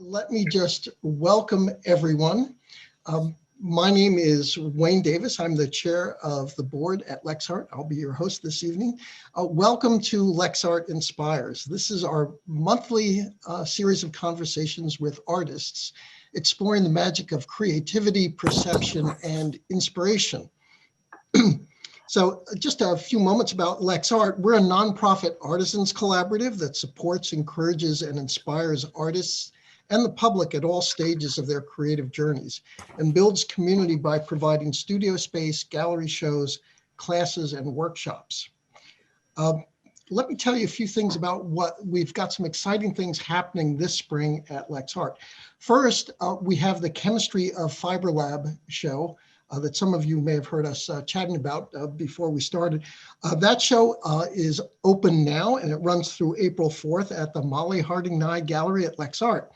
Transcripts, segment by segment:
Let me just welcome everyone. My name is Wayne Davis. I'm the chair of the board at LexArt. I'll be your host this evening. Welcome to LexArt Inspires. This is our monthly series of conversations with artists, exploring the magic of creativity, perception, and inspiration. So just a few moments about LexArt. We're a nonprofit artisans collaborative that supports, encourages, and inspires artists and the public at all stages of their creative journeys, and builds community by providing studio space, gallery shows, classes, and workshops. Let me tell you a few things about what we've got. Some exciting things happening this spring at LexArt. First, we have the Chemistry of Fiber Lab show that some of you may have heard us chatting about before we started. That show is open now, and it runs through April 4th at the Molly Harding Nye Gallery at LexArt.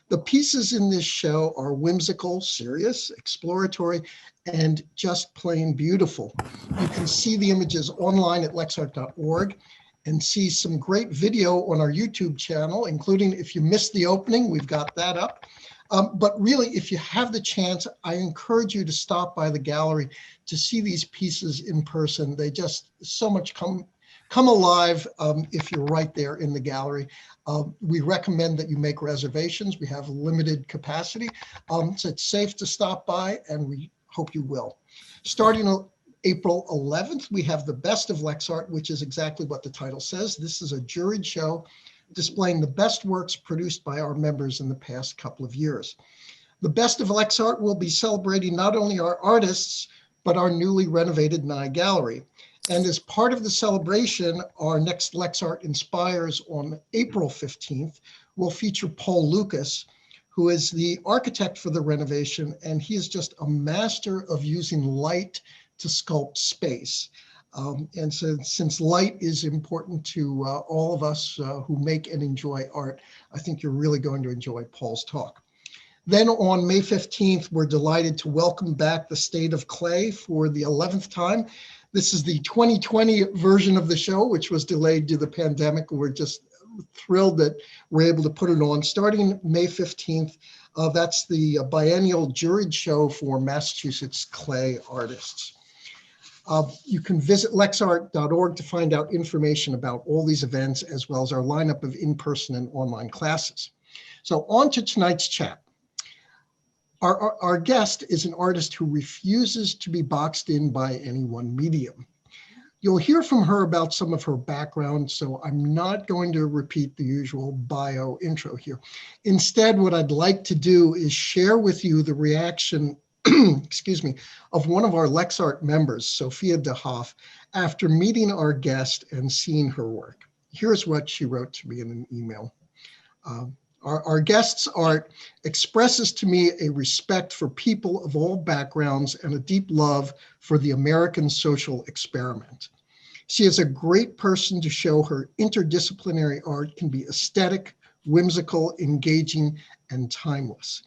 The pieces in this show are whimsical, serious, exploratory, and just plain beautiful. You can see the images online at lexart.org and see some great video on our YouTube channel, including if you missed the opening, we've got that up. But really, if you have the chance, I encourage you to stop by the gallery to see these pieces in person. They just so much come alive if you're right there in the gallery. We recommend that you make reservations. We have limited capacity, so it's safe to stop by, and we hope you will. Starting April 11th, we have the Best of LexArt, which is exactly what the title says. This is a juried show displaying the best works produced by our members in the past couple of years. The Best of LexArt will be celebrating not only our artists, but our newly renovated Nye Gallery. And as part of the celebration, our next LexArt Inspires on April 15th will feature Paul Lucas, who is the architect for the renovation, and he is just a master of using light to sculpt space. And so since light is important to all of us who make and enjoy art, I think you're really going to enjoy Paul's talk. Then on May 15th, we're delighted to welcome back the State of Clay for the 11th time. This is the 2020 version of the show, which was delayed due to the pandemic. We're just thrilled that we're able to put it on. Starting May 15th, that's the biennial juried show for Massachusetts clay artists. You can visit lexart.org to find out information about all these events, as well as our lineup of in-person and online classes. So on to tonight's chat. Our guest is an artist who refuses to be boxed in by any one medium. You'll hear from her about some of her background, so I'm not going to repeat the usual bio intro here. Instead, what I'd like to do is share with you the reaction excuse me, of one of our LexArt members, Sophia DeHoff, after meeting our guest and seeing her work. Here's what she wrote to me in an email. Our guest's art expresses to me a respect for people of all backgrounds and a deep love for the American social experiment. She is a great person to show her interdisciplinary art can be aesthetic, whimsical, engaging, and timeless.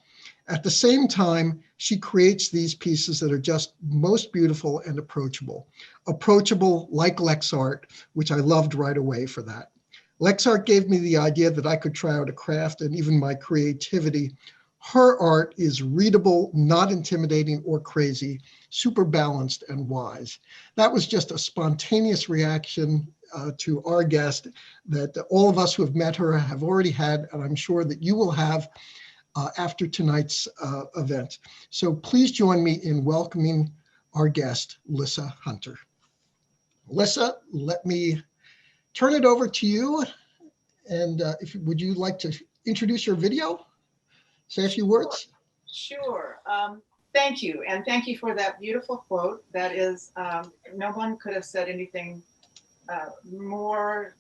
At the same time, she creates these pieces that are just most beautiful and approachable. Approachable like LexArt, which I loved right away for that. LexArt gave me the idea that I could try out a craft and even my creativity. Her art is readable, not intimidating or crazy, super balanced and wise. That was just a spontaneous reaction to our guest that all of us who have met her have already had, and I'm sure that you will have after tonight's event. So please join me in welcoming our guest, Lissa Hunter. Lissa, let me turn it over to you. And would you like to introduce your video? Say a few words? Sure. Thank you. And thank you for that beautiful quote. That is, no one could have said anything more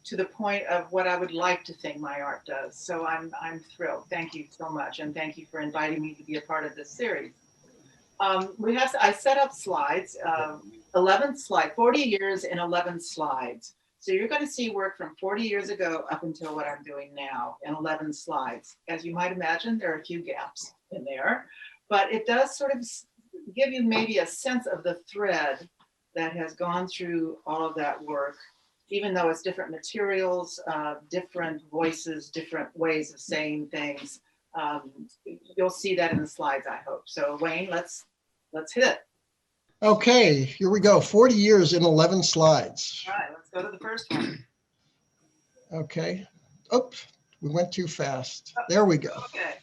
to the point of what I would like to think my art does. So I'm thrilled. Thank you so much. And thank you for inviting me to be a part of this series. I set up slides, 11 slides, 40 years in 11 slides. So you're going to see work from 40 years ago up until what I'm doing now in 11 slides. As you might imagine, there are a few gaps in there, but it does sort of give you maybe a sense of the thread that has gone through all of that work even though it's different materials, different voices, different ways of saying things. You'll see that in the slides, I hope. So Wayne, let's hit it. Okay, here we go. 40 years in 11 slides. All right, let's go to the first one. Okay. Oops, we went too fast. There we go. Okay.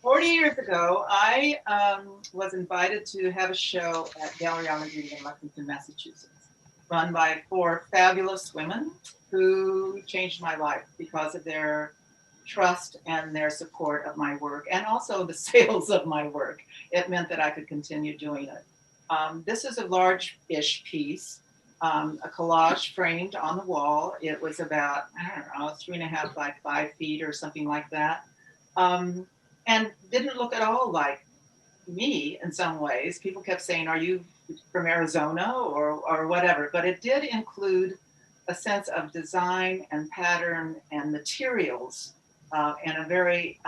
40 years ago, I was invited to have a show at Gallery on the Green in Lexington, Massachusetts, run by 4 fabulous women who changed my life because of their trust and their support of my work, and also the sales of my work. It meant that I could continue doing it. This is a large-ish piece, a collage framed on the wall. It was about, I don't know, 3.5 by 5 feet or something like that. And didn't look at all like me in some ways. People kept saying, are you from Arizona or whatever? But it did include a sense of design and pattern and materials and a very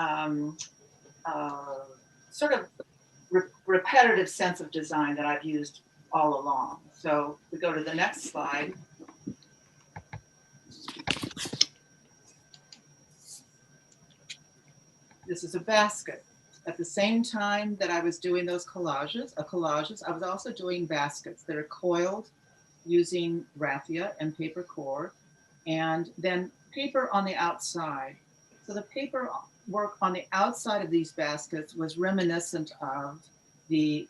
sort of repetitive sense of design that I've used all along. So we go to the next slide. This is a basket. At the same time that I was doing those collages, I was also doing baskets that are coiled using raffia and paper core, and then paper on the outside. So the paper work on the outside of these baskets was reminiscent of the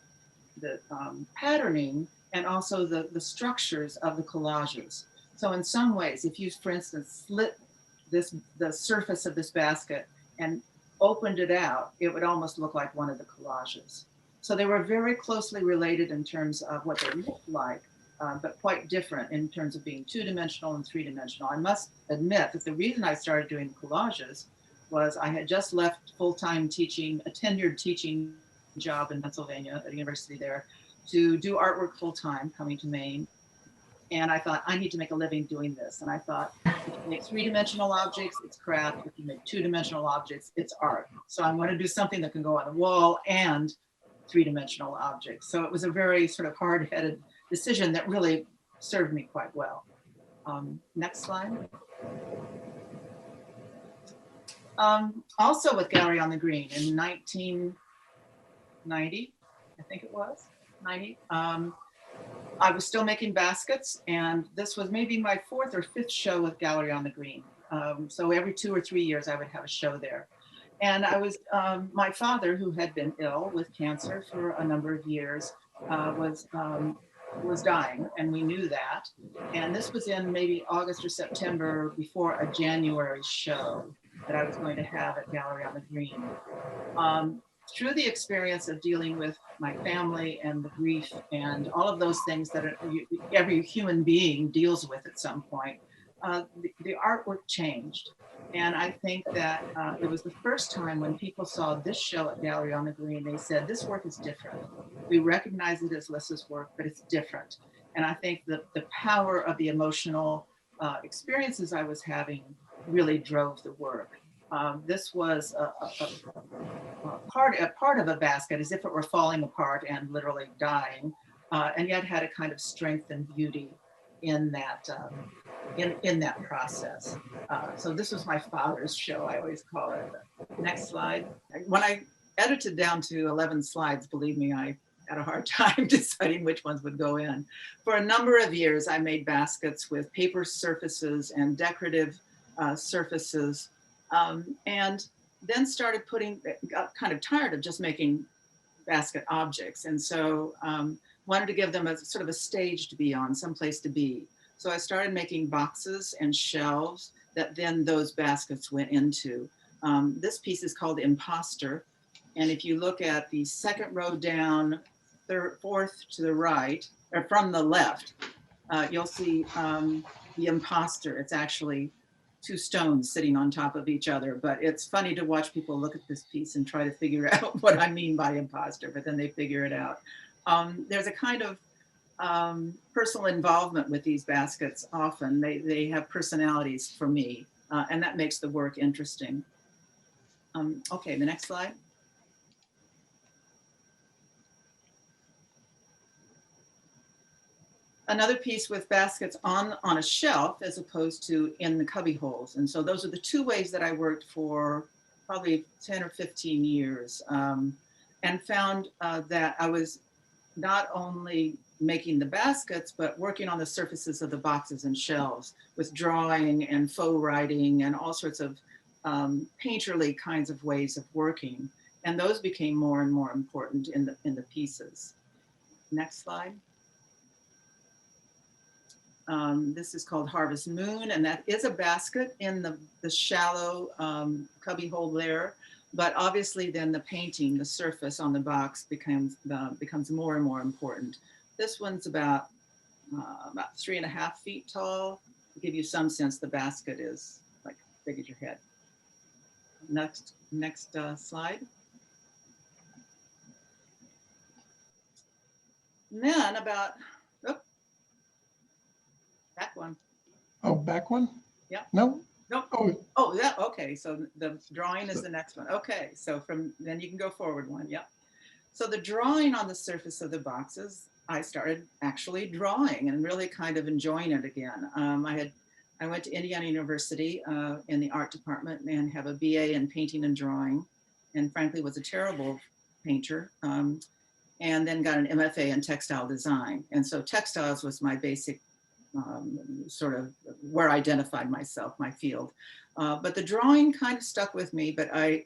patterning and also the structures of the collages. So in some ways, if you, for instance, slit the surface of this basket and opened it out, it would almost look like one of the collages. So they were very closely related in terms of what they looked like, but quite different in terms of being 2-dimensional and 3-dimensional. I must admit that the reason I started doing collages was I had just left full-time teaching, a tenured teaching job in Pennsylvania at a university there, to do artwork full-time, coming to Maine. And I thought, I need to make a living doing this. And I thought, if you make 3-dimensional objects, it's craft. If you make 2-dimensional objects, it's art. So I want to do something that can go on the wall and 3-dimensional objects. So it was a very sort of hard-headed decision that really served me quite well. Next slide. Also with Gallery on the Green in 1990, I think it was, 90. I was still making baskets, and this was maybe my 4th or 5th show with Gallery on the Green. So every 2 or 3 years I would have a show there. And I was, my father, who had been ill with cancer for a number of years, was dying, and we knew that. And this was in maybe August or September before a January show that I was going to have at Gallery on the Green. Through the experience of dealing with my family and the grief and all of those things that every human being deals with at some point, the artwork changed. And I think that it was the first time when people saw this show at Gallery on the Green, they said, this work is different. We recognize it as Lissa's work, but it's different. And I think that the power of the emotional experiences I was having really drove the work. This was a part of a basket, as if it were falling apart and literally dying, and yet had a kind of strength and beauty in that in that process. So this was my father's show, I always call it. Next slide. When I edited down to 11 slides, believe me, I had a hard time deciding which ones would go in. For a number of years, I made baskets with paper surfaces and decorative surfaces, and then started got kind of tired of just making basket objects. And so wanted to give them a sort of a stage to be on, someplace to be. So I started making boxes and shelves that then those baskets went into. This piece is called Imposter. And if you look at the second row down, fourth to the right, or from the left, you'll see the imposter. It's actually 2 stones sitting on top of each other, but it's funny to watch people look at this piece and try to figure out what I mean by imposter, but then they figure it out. There's a kind of personal involvement with these baskets often. They have personalities for me, and that makes the work interesting. Okay, the next slide. another piece with baskets on a shelf as opposed to in the cubby holes. And so those are the two ways that I worked for probably 10 or 15 years, and found that I was not only making the baskets, but working on the surfaces of the boxes and shelves with drawing and faux writing and all sorts of painterly kinds of ways of working. And those became more and more important in the pieces. Next slide. This is called Harvest Moon, and that is a basket in the shallow cubby hole there. But obviously then the painting, the surface on the box becomes more and more important. This one's about 3.5 feet tall. To give you some sense, the basket is like big as your head. Next slide. And then about, back one. Oh, back one? Yeah. No? Nope. Oh, yeah. Okay. So the drawing is the next one. Okay. So then you can go forward one. Yep. So the drawing on the surface of the boxes, I started actually drawing and really kind of enjoying it again. I went to Indiana University in the art department and have a BA in painting and drawing, and frankly was a terrible painter. And then got an MFA in textile design. And so textiles was my basic sort of where I identified myself, my field. But the drawing kind of stuck with me, but I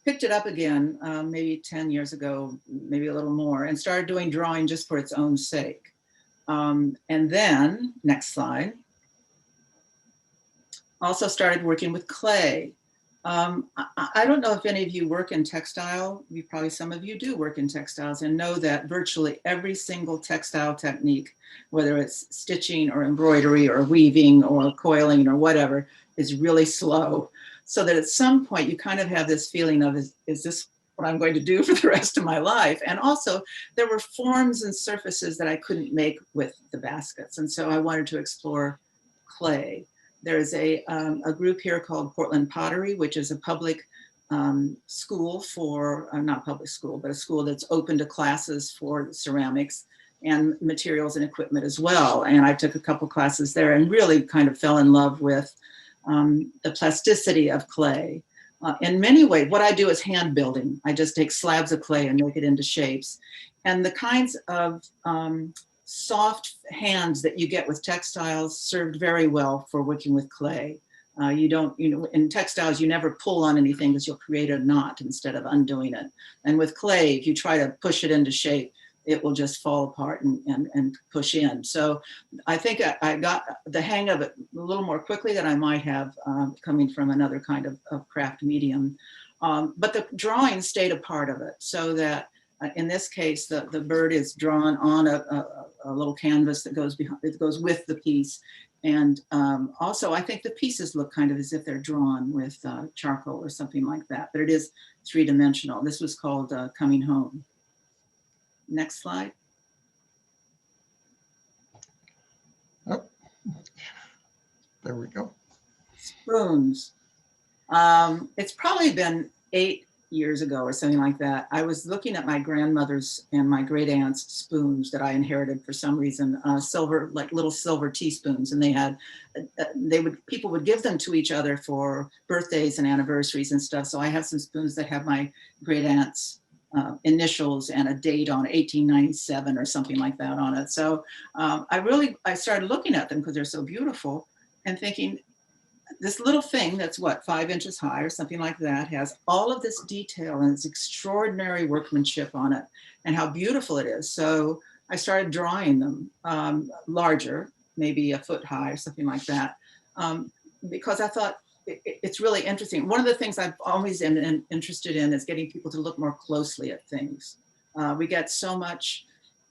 picked it up again maybe 10 years ago, maybe a little more, and started doing drawing just for its own sake. And then, next slide, also started working with clay. I don't know if any of you work in textile. Probably some of you do work in textiles and know that virtually every single textile technique, whether it's stitching or embroidery or weaving or coiling or whatever, is really slow. So that at some point you kind of have this feeling of, is this what I'm going to do for the rest of my life? And also there were forms and surfaces that I couldn't make with the baskets. And so I wanted to explore clay. There's a group here called Portland Pottery, which is a public school for, not public school, but a school that's open to classes for ceramics and materials and equipment as well. And I took a couple classes there and really kind of fell in love with the plasticity of clay. In many ways, what I do is hand building. I just take slabs of clay and make it into shapes. And the kinds of soft hands that you get with textiles served very well for working with clay. In textiles, you never pull on anything because you'll create a knot instead of undoing it. And with clay, if you try to push it into shape, it will just fall apart and push in. So I think I got the hang of it a little more quickly than I might have coming from another kind of craft medium. But the drawing stayed a part of it, so that in this case, the bird is drawn on a little canvas that goes behind, it goes with the piece. And also I think the pieces look kind of as if they're drawn with charcoal or something like that, but it is three-dimensional. This was called Coming Home. Next slide. Oh, there we go. Spoons. It's probably been 8 years ago or something like that. I was looking at my grandmother's and my great aunt's spoons that I inherited for some reason, silver, like little silver teaspoons, and they had, people would give them to each other for birthdays and anniversaries and stuff. So I have some spoons that have my great aunt's initials and a date on 1897 or something like that on it. So I started looking at them because they're so beautiful and thinking, this little thing that's what, 5 inches high or something like that, has all of this detail and this extraordinary workmanship on it and how beautiful it is. So I started drawing them larger, maybe a foot high or something like that, because I thought it's really interesting. One of the things I've always been interested in is getting people to look more closely at things. We get so much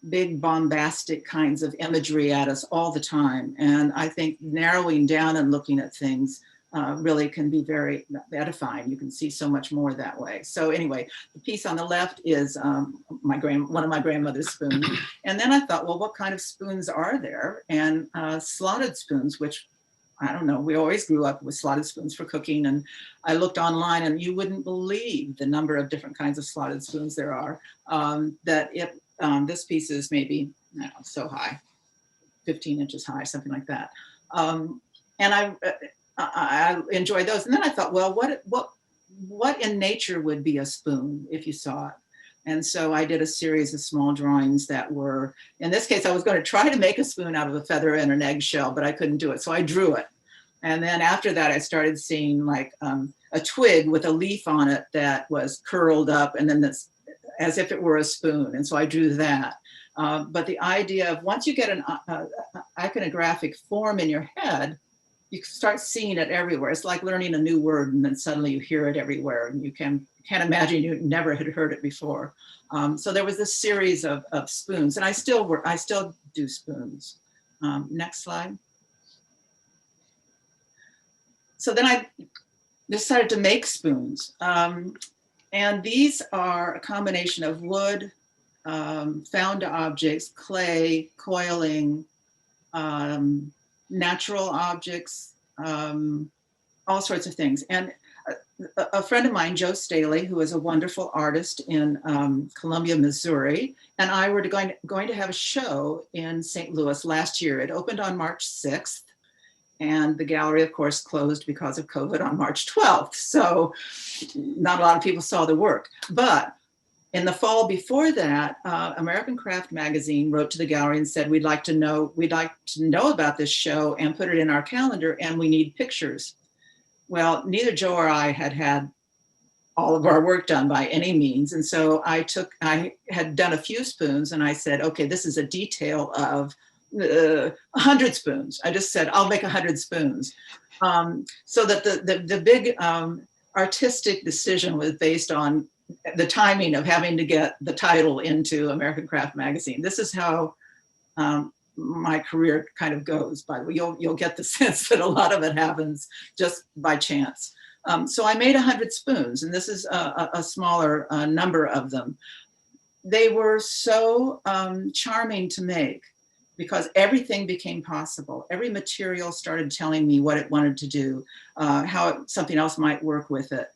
big bombastic kinds of imagery at us all the time. And I think narrowing down and looking at things really can be very edifying. You can see so much more that way. So anyway, the piece on the left is one of my grandmother's spoons. And then I thought, well, what kind of spoons are there? And slotted spoons, which I don't know, we always grew up with slotted spoons for cooking. And I looked online and you wouldn't believe the number of different kinds of slotted spoons there are, this piece is maybe, I don't know, so high, 15 inches high, something like that. And I enjoyed those. And then I thought, well, what in nature would be a spoon if you saw it? And so I did a series of small drawings that were, in this case, I was going to try to make a spoon out of a feather and an eggshell, but I couldn't do it. So I drew it. And then after that, I started seeing like a twig with a leaf on it that was curled up, and then that's as if it were a spoon. And so I drew that. But the idea of once you get an iconographic form in your head, you start seeing it everywhere. It's like learning a new word, and then suddenly you hear it everywhere, and you can't imagine you never had heard it before. So there was this series of spoons, and I still do spoons. Next slide. So then I decided to make spoons, and these are a combination of wood, found objects, clay, coiling, natural objects, all sorts of things. And a friend of mine, Joe Staley, who is a wonderful artist in Columbia, Missouri, and I were going to have a show in St. Louis last year. It opened on March 6th, and the gallery, of course, closed because of COVID on March 12th. So not a lot of people saw the work. But in the fall before that, American Craft Magazine wrote to the gallery and said, we'd like to know about this show and put it in our calendar, and we need pictures. Well, neither Joe or I had all of our work done by any means. And so I had done a few spoons, and I said, okay, this is a detail of 100 spoons. I just said, I'll make 100 spoons. So that the big artistic decision was based on the timing of having to get the title into American Craft Magazine. This is how my career kind of goes, by the way. You'll get the sense that a lot of it happens just by chance. So I made 100 spoons, and this is a smaller number of them. They were so charming to make because everything became possible. Every material started telling me what it wanted to do, how something else might work with it.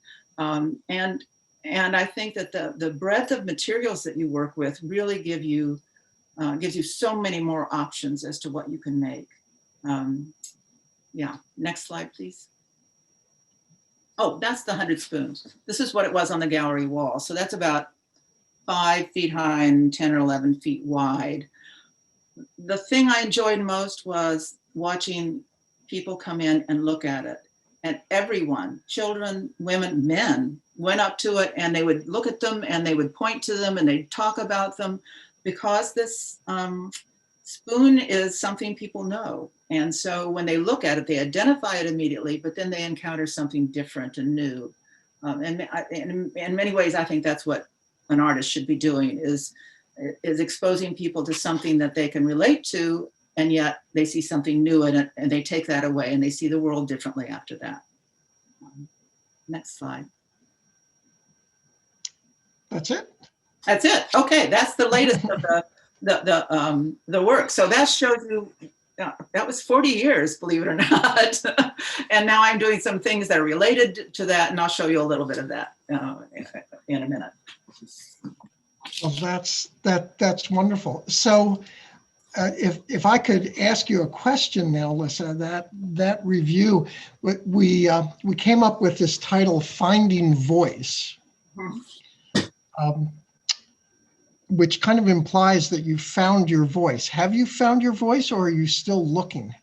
And I think that the breadth of materials that you work with really gives you so many more options as to what you can make. Yeah, next slide, please. Oh, that's the 100 spoons. This is what it was on the gallery wall. So that's about 5 feet high and 10 or 11 feet wide. The thing I enjoyed most was watching people come in and look at it. And everyone, children, women, men, went up to it, and they would look at them, and they would point to them, and they'd talk about them, because this spoon is something people know. And so when they look at it, they identify it immediately, but then they encounter something different and new. And in many ways, I think that's what an artist should be doing, is exposing people to something that they can relate to, and yet they see something new in it, and they take that away, and they see the world differently after that. Next slide. That's it? That's it. Okay, that's the latest of the work. So that shows you, that was 40 years, believe it or not. And now I'm doing some things that are related to that, and I'll show you a little bit of that in a minute. Well, that's wonderful. So if I could ask you a question now, Lissa, that review, we came up with this title, Finding Voice, which kind of implies that you found your voice. Have you found your voice, or are you still looking?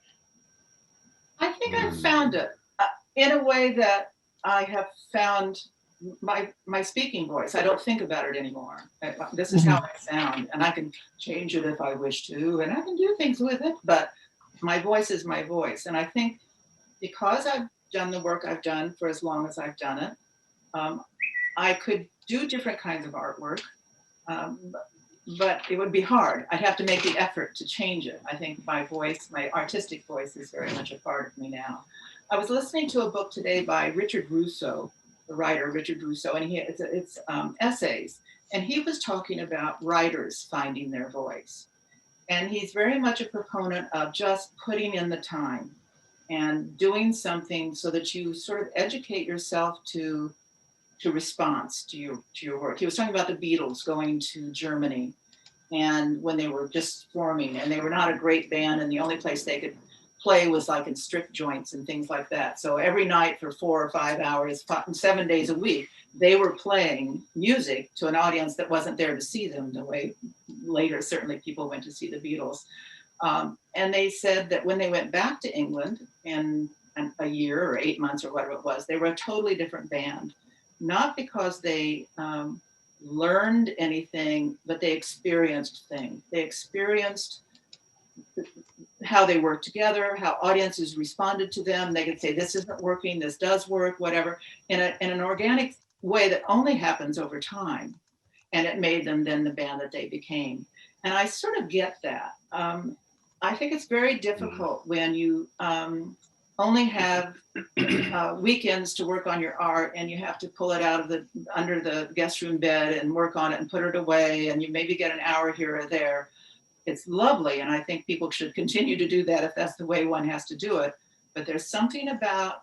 I think I've found it in a way that I have found my speaking voice. I don't think about it anymore. This is how I sound, and I can change it if I wish to, and I can do things with it, but my voice is my voice. And I think because I've done the work I've done for as long as I've done it, I could do different kinds of artwork, but it would be hard. I'd have to make the effort to change it. I think my voice, my artistic voice, is very much a part of me now. I was listening to a book today by Richard Russo, the writer Richard Russo, and it's essays. And he was talking about writers finding their voice. And he's very much a proponent of just putting in the time and doing something so that you sort of educate yourself to response to your work. He was talking about the Beatles going to Germany and when they were just forming, and they were not a great band, and the only place they could play was like in strip joints and things like that. So every night for 4 or 5 hours, 7 days a week, they were playing music to an audience that wasn't there to see them the way later certainly people went to see the Beatles. And they said that when they went back to England in a year or 8 months or whatever it was, they were a totally different band. Not because they learned anything, but they experienced things. They experienced how they worked together, how audiences responded to them. They could say, this isn't working, this does work, whatever, in an organic way that only happens over time. And it made them then the band that they became. And I sort of get that. I think it's very difficult when you only have weekends to work on your art, and you have to pull it out of under the guest room bed and work on it and put it away, and you maybe get an hour here or there. It's lovely, and I think people should continue to do that if that's the way one has to do it. But there's something about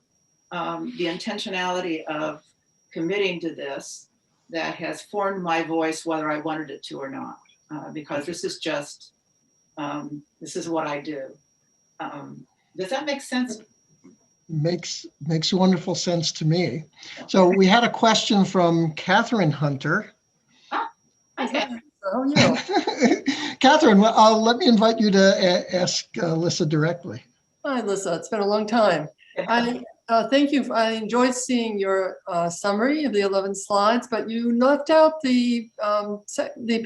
the intentionality of committing to this that has formed my voice, whether I wanted it to or not, because this is just, this is what I do. Does that make sense? Makes wonderful sense to me. So we had a question from Catherine Hunter. Okay. Oh, yeah. Catherine, let me invite you to ask Lissa directly. Hi, Lissa. It's been a long time. Thank you. I enjoyed seeing your summary of the 11 slides, but you left out the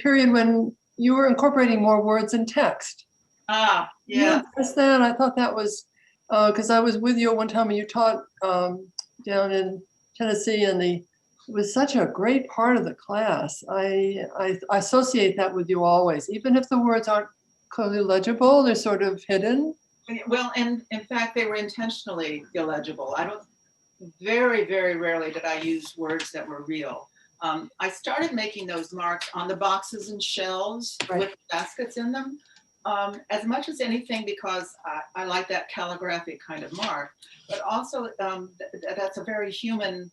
period when you were incorporating more words and text. Yeah. You addressed that. I thought that was because I was with you at one time and you taught down in Tennessee, and it was such a great part of the class. I associate that with you always, even if the words aren't clearly legible, they're sort of hidden. Well, and in fact, they were intentionally illegible. Very, very rarely did I use words that were real. I started making those marks on the boxes and shelves with baskets in them, as much as anything because I like that calligraphic kind of mark, but also that's a very human,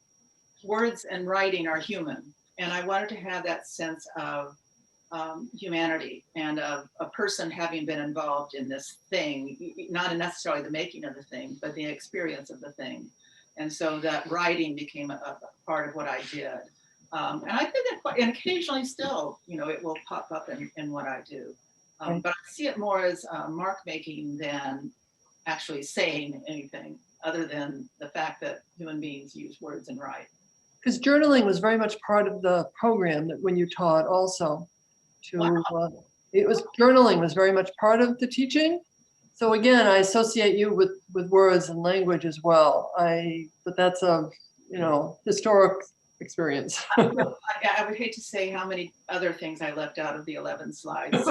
words and writing are human. And I wanted to have that sense of humanity and of a person having been involved in this thing, not necessarily the making of the thing, but the experience of the thing. And so that writing became a part of what I did. And I did that quite, and occasionally still, it will pop up in what I do. But I see it more as mark making than actually saying anything other than the fact that human beings use words and write. Because journaling was very much part of the program that when you taught also. Journaling was very much part of the teaching. So again, I associate you with words and language as well. But that's a historic experience. I would hate to say how many other things I left out of the 11 slides.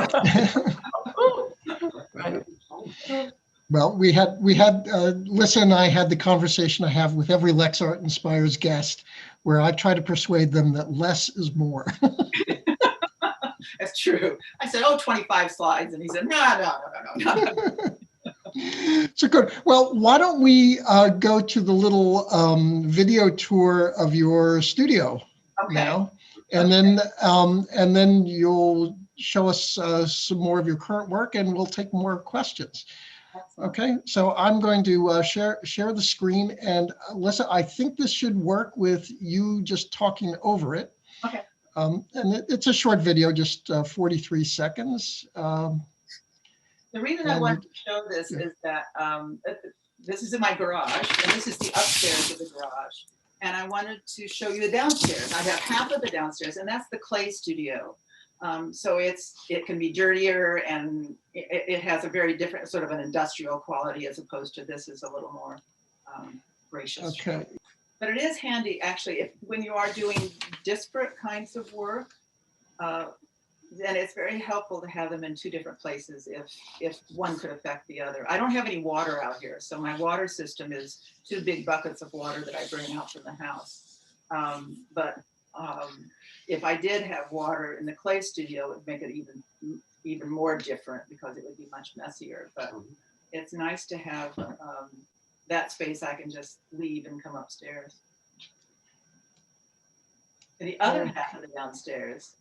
Right. Well, we had Lissa and I had the conversation I have with every LexArt Inspires guest, where I try to persuade them that less is more. That's true. I said, 25 slides. And he said, no. So good. Well, why don't we go to the little video tour of your studio now, and then you'll show us some more of your current work, and we'll take more questions. Okay, so I'm going to share the screen, and Lissa, I think this should work with you just talking over it. Okay. And it's a short video, just 43 seconds. The reason I wanted to show this is that this is in my garage, and this is the upstairs of the garage. And I wanted to show you the downstairs. I have half of the downstairs, and that's the clay studio. So it can be dirtier, and it has a very different sort of an industrial quality as opposed to this is a little more gracious. Okay. But it is handy, actually, when you are doing disparate kinds of work, then it's very helpful to have them in two different places if one could affect the other. I don't have any water out here, so my water system is 2 big buckets of water that I bring out from the house. But if I did have water in the clay studio, it would make it even more different because it would be much messier. But it's nice to have that space I can just leave and come upstairs. And the other half of the downstairs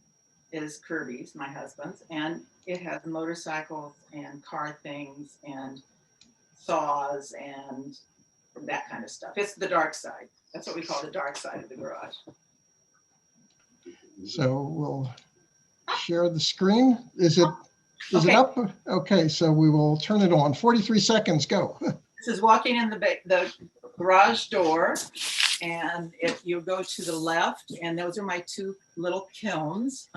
is Kirby's, my husband's, and it has motorcycles and car things and saws and that kind of stuff. It's the dark side. That's what we call the dark side of the garage. So we'll share the screen. Is it Okay. up? Okay, so we will turn it on. 43 seconds, go. This is walking in the garage door, and if you go to the left, and those are my two little kilns.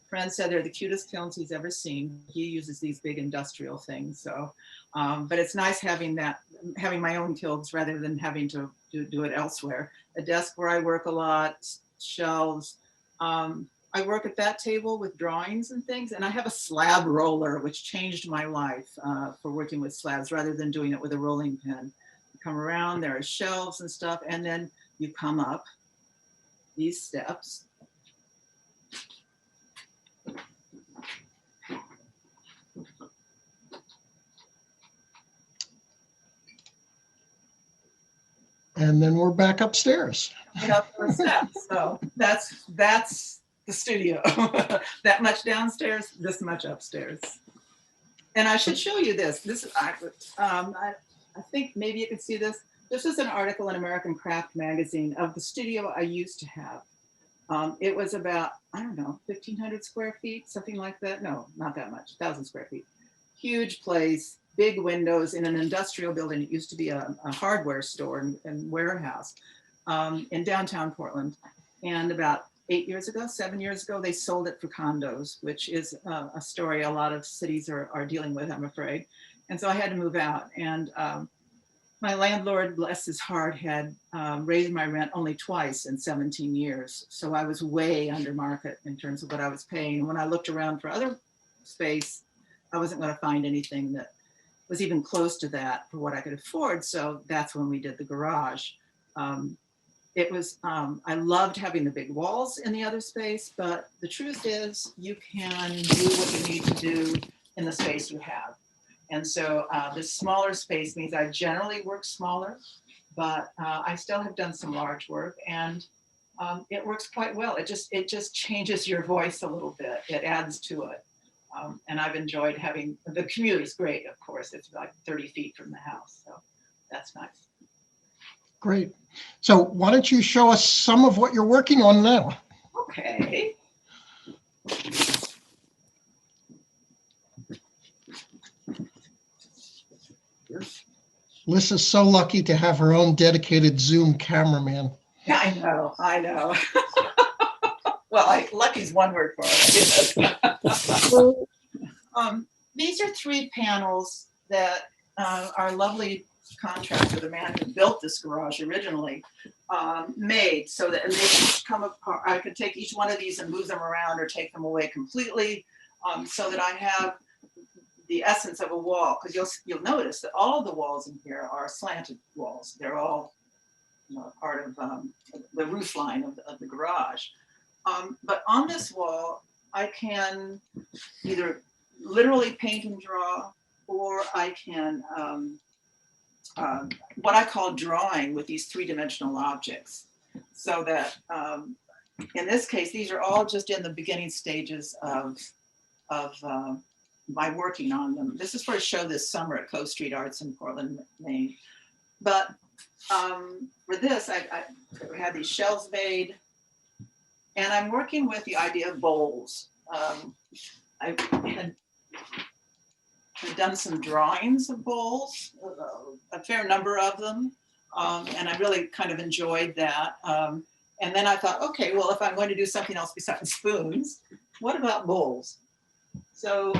Fran said they're the cutest kilns he's ever seen. He uses these big industrial things. So, but it's nice having my own kilns rather than having to do it elsewhere. A desk where I work a lot, shelves. I work at that table with drawings and things, and I have a slab roller, which changed my life for working with slabs rather than doing it with a rolling pin. You come around, there are shelves and stuff, and then you come up these steps. And then we're back upstairs. Right up the steps. So that's the studio. That much downstairs, this much upstairs. And I should show you this. This I think maybe you can see this. This is an article in American Craft magazine of the studio I used to have. It was about, I don't know, 1,500 square feet, something like that. No, not that much, 1,000 square feet. Huge place, big windows in an industrial building. It used to be a hardware store and warehouse in downtown Portland. And about 7 years ago, they sold it for condos, which is a story a lot of cities are dealing with, I'm afraid. And so I had to move out. And my landlord, bless his heart, had raised my rent only twice in 17 years. So I was way under market in terms of what I was paying. And when I looked around for other space, I wasn't going to find anything that was even close to that for what I could afford. So that's when we did the garage. I loved having the big walls in the other space, but the truth is you can do what you need to do in the space you have. And so the smaller space means I generally work smaller, but I still have done some large work, and it works quite well. It just changes your voice a little bit. It adds to it. And I've enjoyed having, the commute is great, of course. It's like 30 feet from the house, so that's nice. Great. So why don't you show us some of what you're working on now? Okay. Lissa's so lucky to have her own dedicated Zoom cameraman. Yeah, I know. Well, lucky's one word for it. These are 3 panels that our lovely contractor, the man who built this garage originally, made so that, and they each come apart. I could take each one of these and move them around or take them away completely, so that I have the essence of a wall. Because you'll notice that all of the walls in here are slanted walls. They're all part of the roof line of the garage. But on this wall, I can either literally paint and draw, or I can what I call drawing with these 3-dimensional objects. So that in this case, these are all just in the beginning stages of my working on them. This is for a show this summer at Coast Street Arts in Portland, Maine. But for this, I had these shelves made, and I'm working with the idea of bowls. I had done some drawings of bowls, a fair number of them, and I really kind of enjoyed that. And then I thought, okay, well, if I'm going to do something else besides spoons, what about bowls? So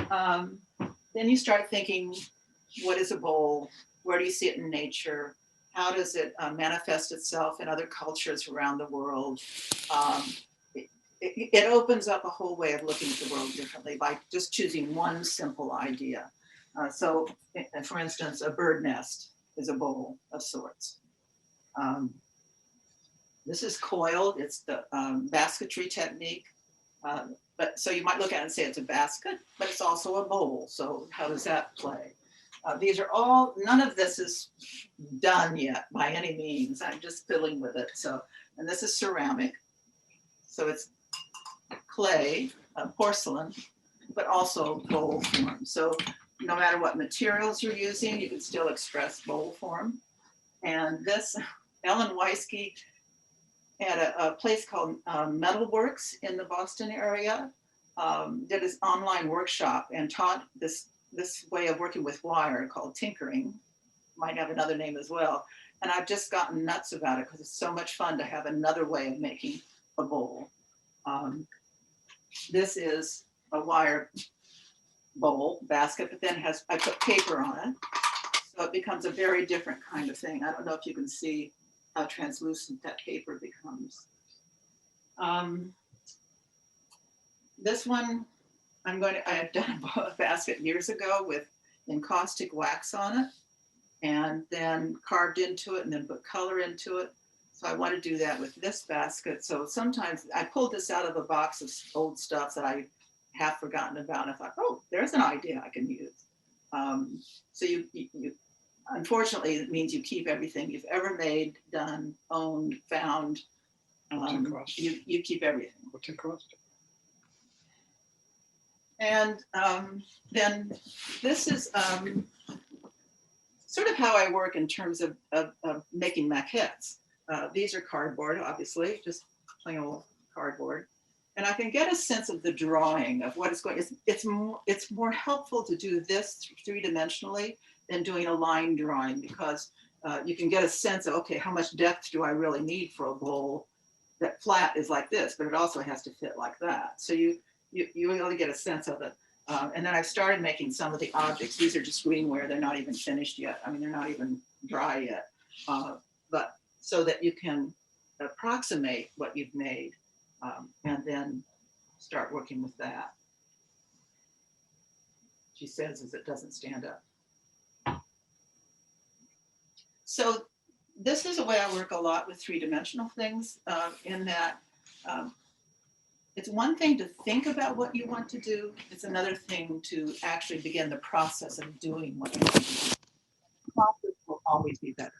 then you start thinking, what is a bowl? Where do you see it in nature? How does it manifest itself in other cultures around the world? It opens up a whole way of looking at the world differently by just choosing one simple idea. So, for instance, a bird nest is a bowl of sorts. This is coiled. It's the basketry technique. But so you might look at it and say it's a basket, but it's also a bowl. So how does that play? These are all, none of this is done yet by any means. I'm just fiddling with it. So, and this is ceramic. So it's clay porcelain, but also bowl form. So no matter what materials you're using, you can still express bowl form. And this, Ellen Weisky had a place called Metalworks in the Boston area, did his online workshop and taught this way of working with wire called tinkering. Might have another name as well. And I've just gotten nuts about it because it's so much fun to have another way of making a bowl. This is a wire bowl basket, but then I put paper on it. So it becomes a very different kind of thing. I don't know if you can see how translucent that paper becomes. This one, I had done a basket years ago with encaustic wax on it and then carved into it and then put color into it. So I want to do that with this basket. So sometimes I pulled this out of a box of old stuff that I have forgotten about. And I thought, oh, there's an idea I can use. So you unfortunately, it means you keep everything you've ever made, done, owned, found. You keep everything. What's it cost? And then this is sort of how I work in terms of making maquettes. These are cardboard, obviously, just plain old cardboard. And I can get a sense of the drawing of what is going. It's more helpful to do this three-dimensionally than doing a line drawing because you can get a sense of, okay, how much depth do I really need for a bowl that flat is like this, but it also has to fit like that. So you really get a sense of it. And then I've started making some of the objects. These are just greenware. They're not even finished yet. I mean, they're not even dry yet. But so that you can approximate what you've made and then start working with that. She says as it doesn't stand up. So this is a way I work a lot with three-dimensional things in that it's one thing to think about what you want to do. It's another thing to actually begin the process of doing what you want to do. The process will always be better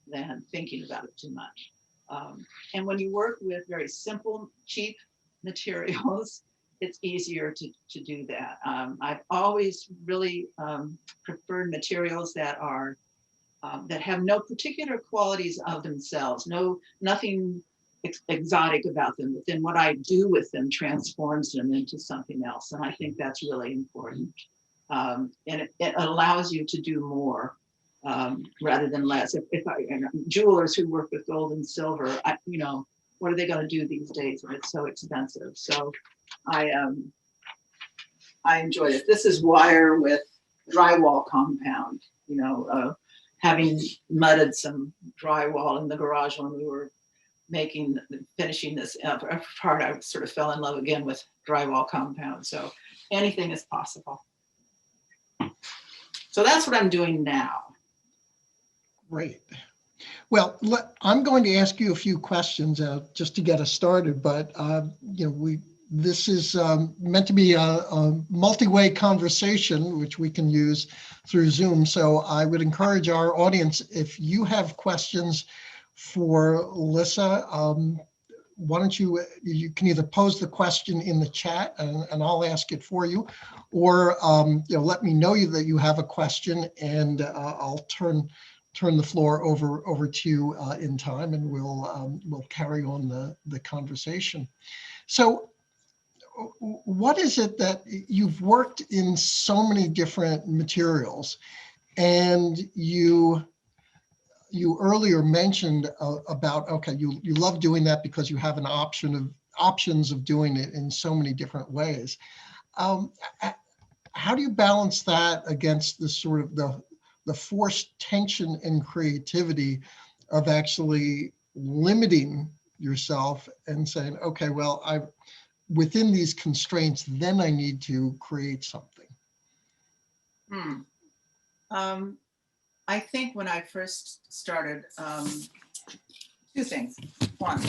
than thinking about it too much. And when you work with very simple, cheap materials, it's easier to do that. I've always really preferred materials that are that have no particular qualities of themselves, nothing exotic about them, but then what I do with them transforms them into something else. And I think that's really important. And it allows you to do more rather than less. Jewelers who work with gold and silver, what are they going to do these days when it's so expensive? So I enjoy it. This is wire with drywall compound, having mudded some drywall in the garage when we were finishing this part, I sort of fell in love again with drywall compound. So anything is possible. So that's what I'm doing now. Great. Well, I'm going to ask you a few questions just to get us started, but this is meant to be a multi-way conversation, which we can use through Zoom. So I would encourage our audience, if you have questions for Lissa, why don't you can either pose the question in the chat and I'll ask it for you, or let me know that you have a question and I'll turn the floor over to you in time, and we'll carry on the conversation. So what is it that you've worked in so many different materials, and you earlier mentioned about, okay, you love doing that because you have an options of doing it in so many different ways. How do you balance that against the sort of the forced tension and creativity of actually limiting yourself and saying, okay, well, within these constraints, then I need to create something? I think when I first started, two things. One,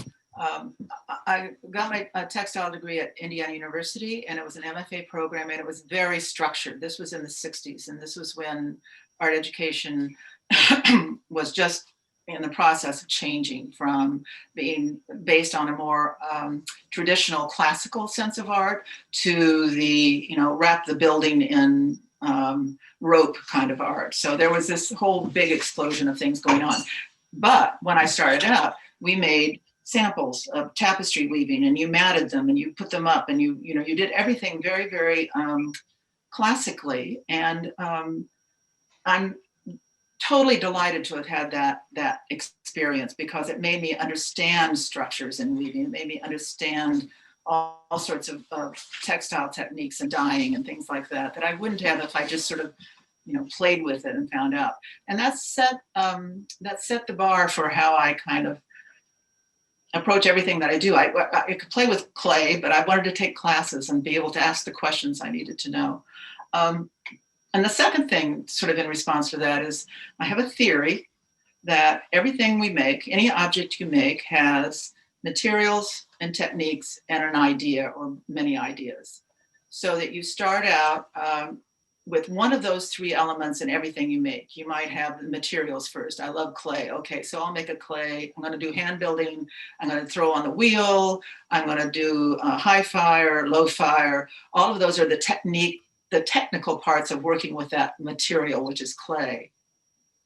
I got my textile degree at Indiana University, and it was an MFA program, and it was very structured. This was in the 60s, and this was when art education was just in the process of changing from being based on a more traditional classical sense of art to the, wrap the building in rope kind of art. So there was this whole big explosion of things going on. But when I started out, we made samples of tapestry weaving, and you matted them and you put them up, and you did everything very, very classically. And I'm totally delighted to have had that experience, because it made me understand structures in weaving. It made me understand all sorts of textile techniques and dyeing and things like that I wouldn't have if I just sort of played with it and found out. And that set the bar for how I kind of approach everything that I do. I could play with clay, but I wanted to take classes and be able to ask the questions I needed to know. And the second thing, sort of in response to that, is I have a theory that everything we make, any object you make, has materials and techniques and an idea or many ideas. So that you start out with one of those three elements in everything you make. You might have the materials first. I love clay. Okay, so I'll make a clay. I'm going to do hand building. I'm going to throw on the wheel. I'm going to do high fire, low fire. All of those are the technical parts of working with that material, which is clay.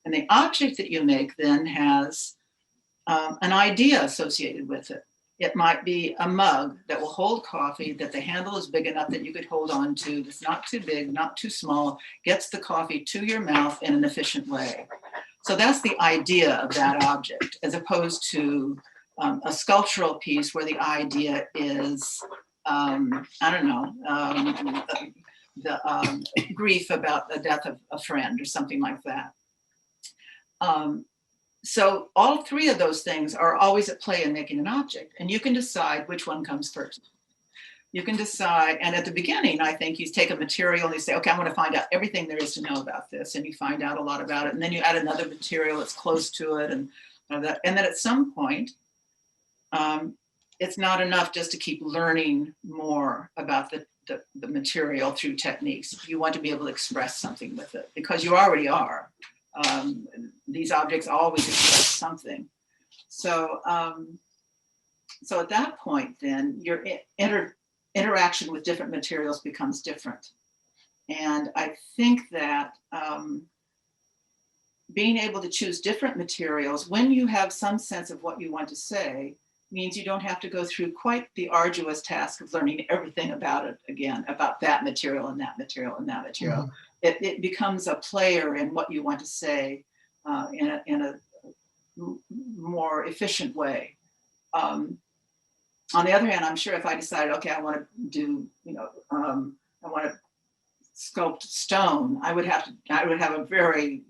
And the object that you make then has an idea associated with it. It might be a mug that will hold coffee, that the handle is big enough that you could hold on to, that's not too big, not too small, gets the coffee to your mouth in an efficient way. So that's the idea of that object, as opposed to a sculptural piece where the idea is, the grief about the death of a friend or something like that. So all three of those things are always at play in making an object, and you can decide which one comes first. You can decide, and at the beginning, I think you take a material and you say, okay, I'm going to find out everything there is to know about this, and you find out a lot about it, and then you add another material that's close to it, and that. And then at some point, it's not enough just to keep learning more about the material through techniques. You want to be able to express something with it, because you already are. These objects always express something. So, so at that point, then your interaction with different materials becomes different. And I think that being able to choose different materials when you have some sense of what you want to say means you don't have to go through quite the arduous task of learning everything about it again, about that material and that material and that material. Mm-hmm. It becomes a player in what you want to say in a more efficient way. On the other hand, I'm sure if I decided, okay, I want to do, I want to sculpt stone, I would have a very,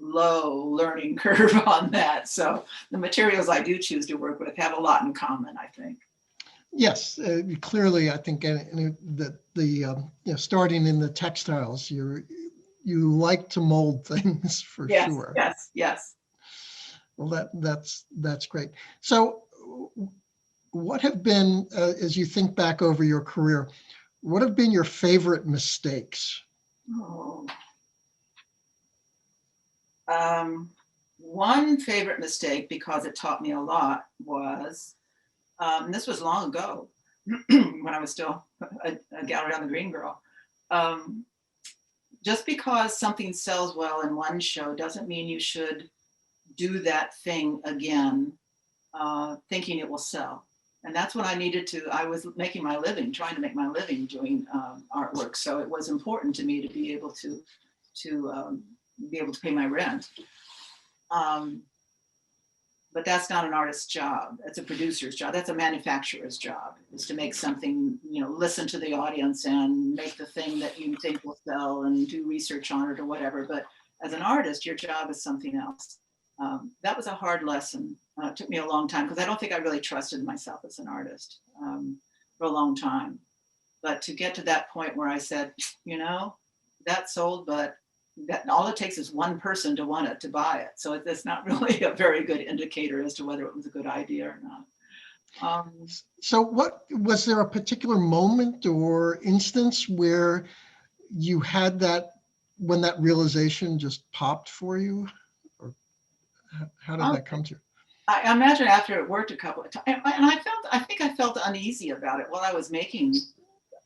low learning curve on that. So the materials I do choose to work with have a lot in common, I think. Yes, clearly, I think that starting in the textiles, you like to mold things for sure. Yes. Well, that's great. So, what have been, as you think back over your career, what have been your favorite mistakes? One favorite mistake, because it taught me a lot, was, and this was long ago, when I was still a Gallery on the Green girl. Just because something sells well in one show doesn't mean you should do that thing again, thinking it will sell. And that's what I needed to. I was making my living, trying to make my living doing artwork. So it was important to me to be able to pay my rent. But that's not an artist's job. That's a producer's job. That's a manufacturer's job, is to make something, listen to the audience and make the thing that you think will sell and do research on it or whatever. But as an artist, your job is something else. That was a hard lesson. It took me a long time, because I don't think I really trusted myself as an artist for a long time. But to get to that point where I said, that sold, but that all it takes is one person to want it, to buy it. So it's not really a very good indicator as to whether it was a good idea or not. So what, was there a particular moment or instance where you had that, when that realization just popped for you? How did that come to you? I imagine after it worked a couple of times, and I think I felt uneasy about it while I was making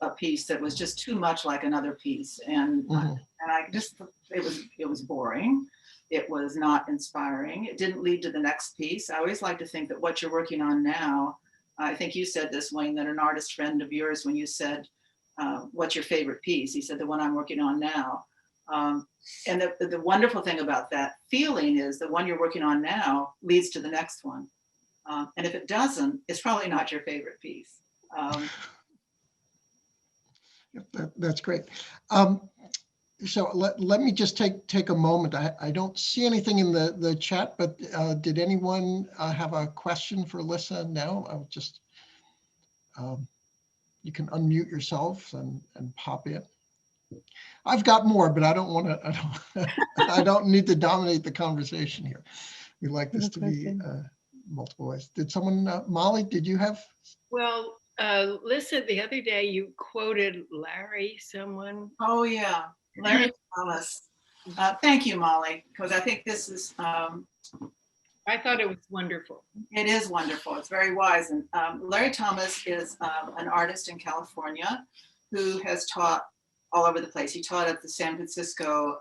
a piece that was just too much like another piece, and I just, it was boring. It was not inspiring. It didn't lead to the next piece. I always like to think that what you're working on now, I think you said this, Wayne, that an artist friend of yours, when you said, what's your favorite piece? He said, the one I'm working on now. And the wonderful thing about that feeling is the one you're working on now leads to the next one. And if it doesn't, it's probably not your favorite piece. That's great. So let me just take a moment. I don't see anything in the chat, but did anyone have a question for Lissa now? I'll just, you can unmute yourself and pop in. I've got more, but I don't want to, I don't need to dominate the conversation here. We like this to be multiple ways. Did someone, Molly, did you have? Well, Lissa, the other day you quoted Larry, someone. Oh yeah, Larry Thomas. Thank you, Molly, because I think this is, I thought it was wonderful. it is wonderful. It's very wise. And Larry Thomas is an artist in California who has taught all over the place. He taught at the San Francisco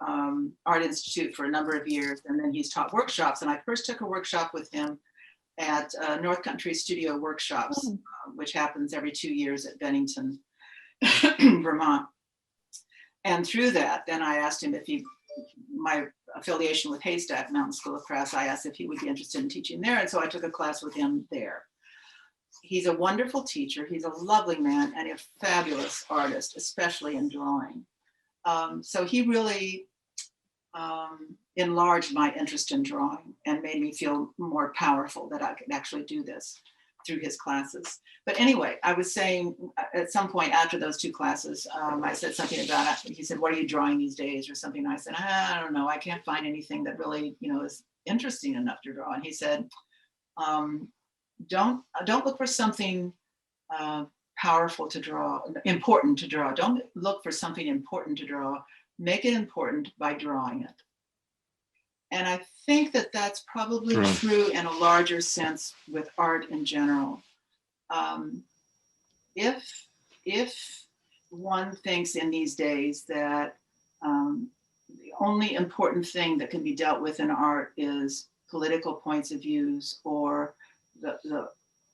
Art Institute for a number of years, and then he's taught workshops. And I first took a workshop with him at North Country Studio Workshops, which happens every 2 years at Bennington, Vermont. And through that, then I asked him if he, my affiliation with Haystack Mountain School of Crafts, I asked if he would be interested in teaching there. And so I took a class with him there. He's a wonderful teacher. He's a lovely man and a fabulous artist, especially in drawing. So he really enlarged my interest in drawing and made me feel more powerful that I could actually do this through his classes. But anyway, I was saying at some point after those 2 classes, I said something about it. He said, what are you drawing these days or something? And I said, I don't know. I can't find anything that really, is interesting enough to draw. And he said, don't look for something powerful to draw, important to draw. Don't look for something important to draw. Make it important by drawing it. And I think that that's probably true in a larger sense with art in general. If one thinks in these days that the only important thing that can be dealt with in art is political points of views or the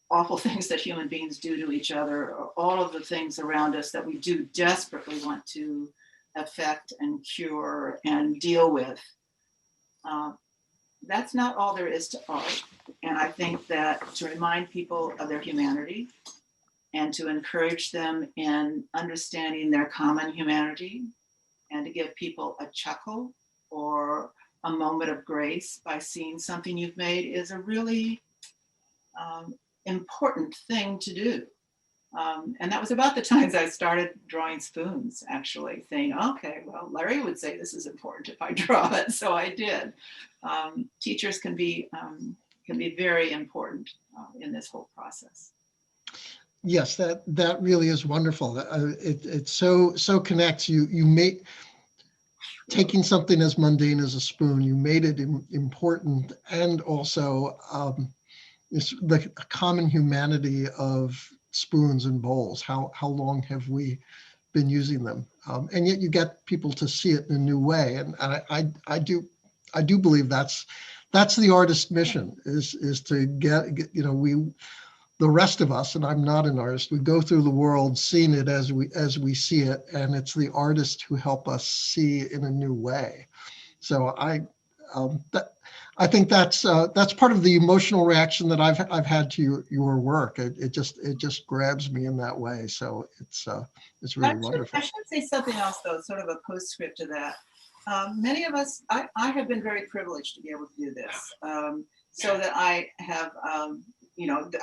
awful things that human beings do to each other, or all of the things around us that we do desperately want to affect and cure and deal with. That's not all there is to art. And I think that to remind people of their humanity and to encourage them in understanding their common humanity and to give people a chuckle or a moment of grace by seeing something you've made is a really important thing to do. And that was about the times I started drawing spoons, actually, saying, okay, well, Larry would say this is important if I draw it, so I did. Teachers can be very important in this whole process. Yes, that really is wonderful. It so connects. You make, taking something as mundane as a spoon, you made it important, and also it's the common humanity of spoons and bowls. How long have we been using them? And yet you get people to see it in a new way. And I do believe that's the artist's mission, is to get the rest of us, and I'm not an artist, we go through the world seeing it as we see it, and it's the artists who help us see it in a new way. So I think that's part of the emotional reaction that I've had to your work. It just grabs me in that way. So it's really wonderful. I should say something else though, sort of a postscript to that. Many of us, I have been very privileged to be able to do this, so that I have,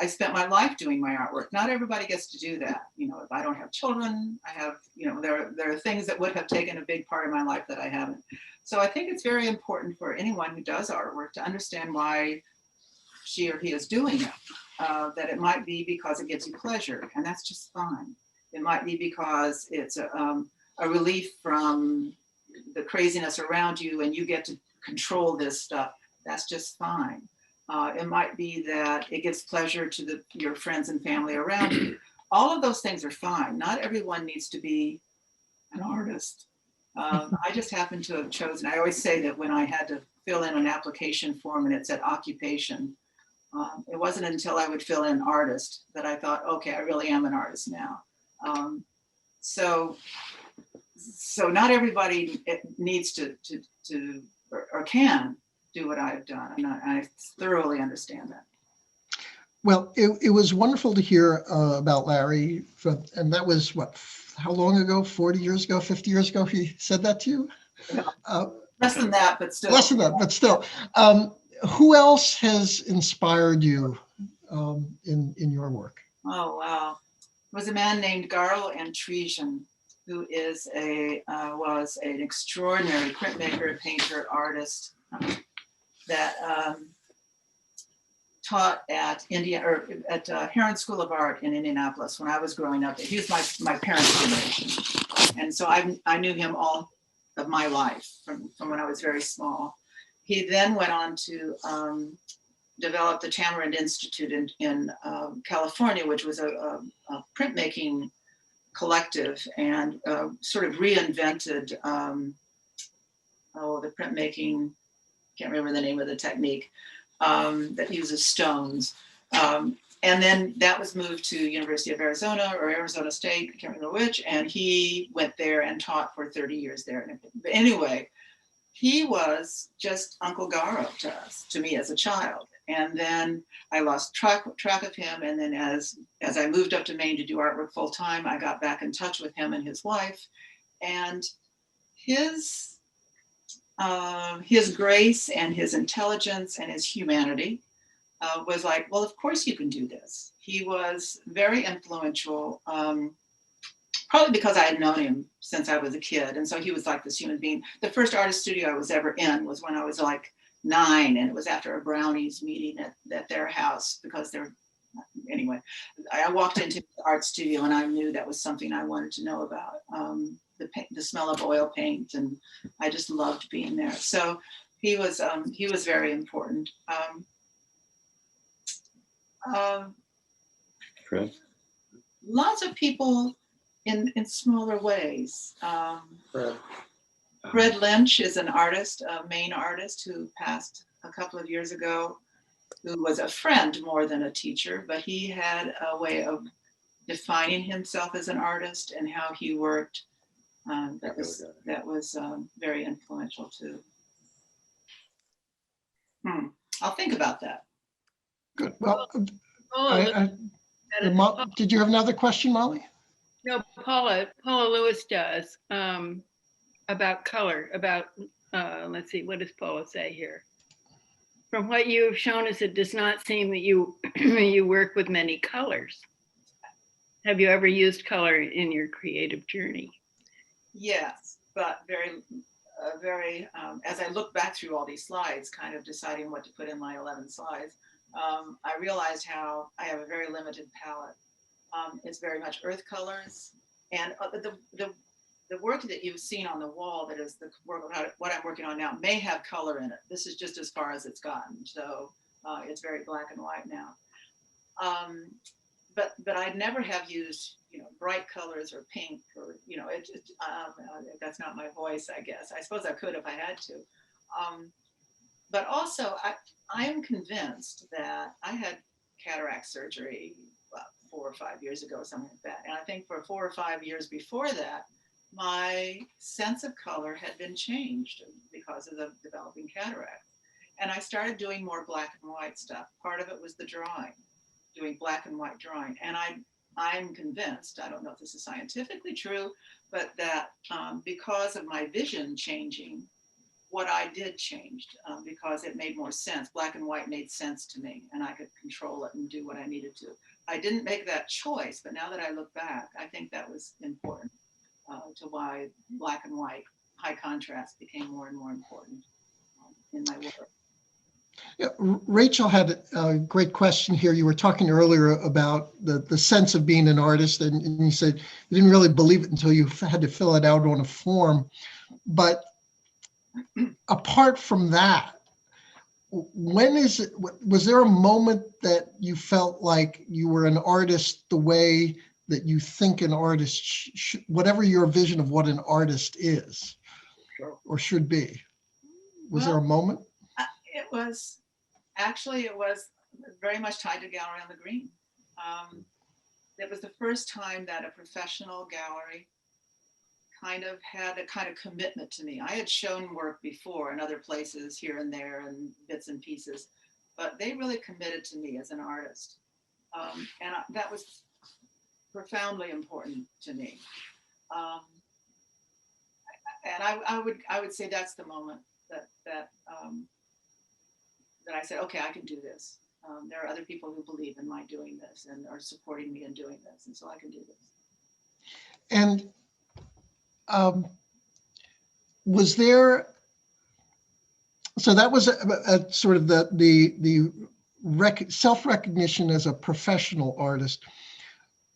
I spent my life doing my artwork. Not everybody gets to do that. If I don't have children, I have, there are things that would have taken a big part of my life that I haven't. So I think it's very important for anyone who does artwork to understand why she or he is doing it. That it might be because it gives you pleasure, and that's just fine. It might be because it's a relief from the craziness around you and you get to control this stuff. That's just fine. It might be that it gives pleasure to your friends and family around you. All of those things are fine. Not everyone needs to be an artist. I just happen to have chosen, I always say that when I had to fill in an application form and it said occupation, it wasn't until I would fill in artist that I thought, okay, I really am an artist now. So not everybody needs to or can do what I've done. And I thoroughly understand that. Well, it was wonderful to hear about Larry. And that was what, how long ago? 40 years ago, 50 years ago, he said that to you? Less than that, but still. Less than that, but still. Who else has inspired you in your work? Oh, wow. There was a man named Garl Antresian, who is was an extraordinary printmaker, painter, artist that taught at Heron School of Art in Indianapolis when I was growing up. He was my parents' generation. And so I knew him all of my life from when I was very small. He then went on to develop the Tamarind Institute in California, which was a printmaking collective, and sort of reinvented the printmaking, can't remember the name of the technique, that uses stones. And then that was moved to University of Arizona or Arizona State, I can't remember which, and he went there and taught for 30 years there. But anyway, he was just Uncle Garo to me as a child. And then I lost track of him. And then as I moved up to Maine to do artwork full time, I got back in touch with him and his wife. And his grace and his intelligence and his humanity was like, well, of course you can do this. He was very influential, probably because I had known him since I was a kid. And so he was like this human being. The first artist studio I was ever in was when I was like 9, and it was after a Brownies meeting at their house, because anyway, I walked into the art studio and I knew that was something I wanted to know about, the smell of oil paint, and I just loved being there. So he was very important. Fred? Lots of people in smaller ways. Fred Lynch is an artist, a Maine artist who passed a couple of years ago, who was a friend more than a teacher, but he had a way of defining himself as an artist and how he worked. That was very influential too. I'll think about that. Good. Well, Paula, did you have another question, Molly? no, Paula Lewis does, about color, about, let's see, what does Paula say here? From what you've shown us, it does not seem that you you work with many colors. Have you ever used color in your creative journey? Yes, but very, as I look back through all these slides, kind of deciding what to put in my 11 slides, I realized how I have a very limited palette. It's very much earth colors, and the work that you've seen on the wall, that is the work of what I'm working on now, may have color in it. This is just as far as it's gotten, so it's very black and white now. But I never have used, bright colors or pink, or that's not my voice, I guess. I suppose I could if I had to. But also, I am convinced that I had cataract surgery 4 or 5 years ago, something like that. And I think for 4 or 5 years before that, my sense of color had been changed because of the developing cataract. And I started doing more black and white stuff. Part of it was the drawing, doing black and white drawing. And I'm convinced, I don't know if this is scientifically true, but that because of my vision changing, what I did changed, because it made more sense. Black and white made sense to me, and I could control it and do what I needed to. I didn't make that choice, but now that I look back, I think that was important to why black and white, high contrast, became more and more important in my work. Yeah, Rachel had a great question here. You were talking earlier about the sense of being an artist, and you said you didn't really believe it until you had to fill it out on a form. But apart from that, when is it, was there a moment that you felt like you were an artist the way that you think an artist, whatever your vision of what an artist is or should be? Was there a moment? It was, actually, it was very much tied to Gallery on the Green. It was the first time that a professional gallery kind of had a kind of commitment to me. I had shown work before in other places here and there and bits and pieces, but they really committed to me as an artist. That was profoundly important to me. And I would say that's the moment that I said, okay, I can do this. There are other people who believe in my doing this and are supporting me in doing this, and so I can do this. And was there, so that was a sort of the self-recognition as a professional artist.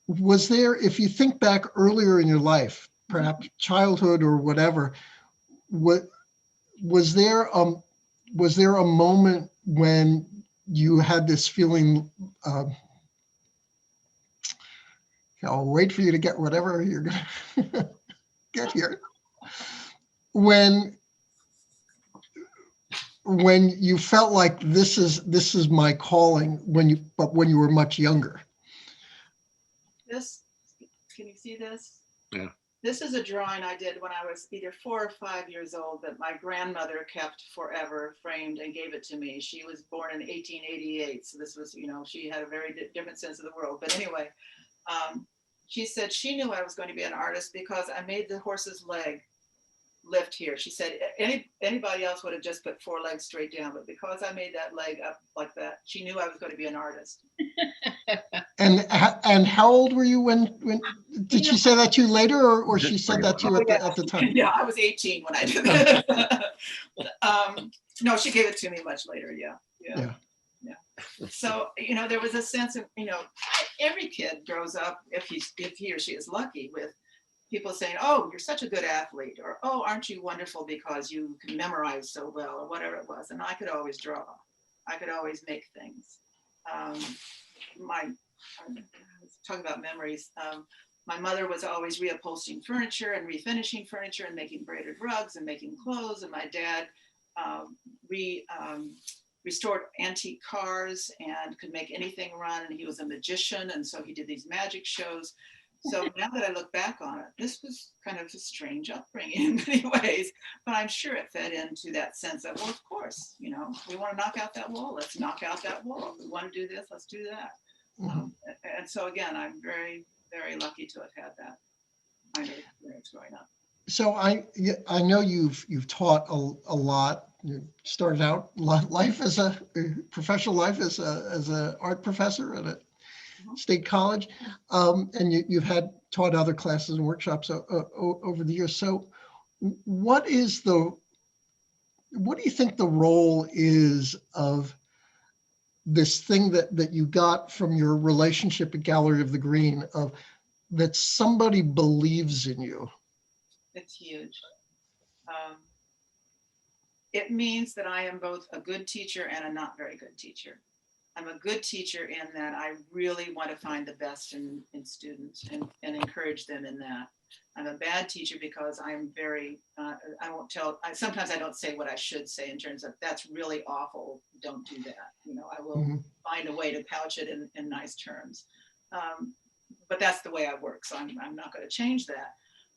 Was there, if you think back earlier in your life, perhaps childhood or whatever, was there a moment when you had this feeling, I'll wait for you to get whatever you're gonna get here, when you felt like this is my calling, when you were much younger? This, can you see this? Yeah. This is a drawing I did when I was either 4 or 5 years old that my grandmother kept forever, framed, and gave it to me. She was born in 1888, so this was, she had a very different sense of the world. But anyway, she said she knew I was going to be an artist because I made the horse's leg lift here. She said anybody else would have just put 4 legs straight down, but because I made that leg up like that, she knew I was going to be an artist. And how old were you when did she say that to you later, or she said that to you at the time? Yeah, I was 18 when I did that. No, she gave it to me much later. Yeah. So, there was a sense of, every kid grows up, if he or she is lucky, with people saying, oh, you're such a good athlete, or, oh, aren't you wonderful because you can memorize so well, or whatever it was. And I could always draw. I could always make things. Talking about memories, my mother was always reupholstering furniture and refinishing furniture and making braided rugs and making clothes. And my dad restored antique cars and could make anything run. And he was a magician. And so he did these magic shows. So now that I look back on it, this was kind of a strange upbringing in many ways, but I'm sure it fed into that sense of, well, of course, we want to knock out that wall. Let's knock out that wall. If we want to do this, let's do that. Mm-hmm. And so again, I'm very, very lucky to have had that kind of experience growing up. So I know you've taught a lot. You started out life as a professional life as a art professor at a state college, and you've taught other classes and workshops over the years. So what do you think the role is of this thing that you got from your relationship at Gallery of the Green, of that somebody believes in you? It's huge. It means that I am both a good teacher and a not very good teacher. I'm a good teacher in that I really want to find the best in students and encourage them in that. I'm a bad teacher because I'm very, sometimes I don't say what I should say in terms of, that's really awful, don't do that. I will find a way to couch it in nice terms. But that's the way I work, so I'm not going to change that.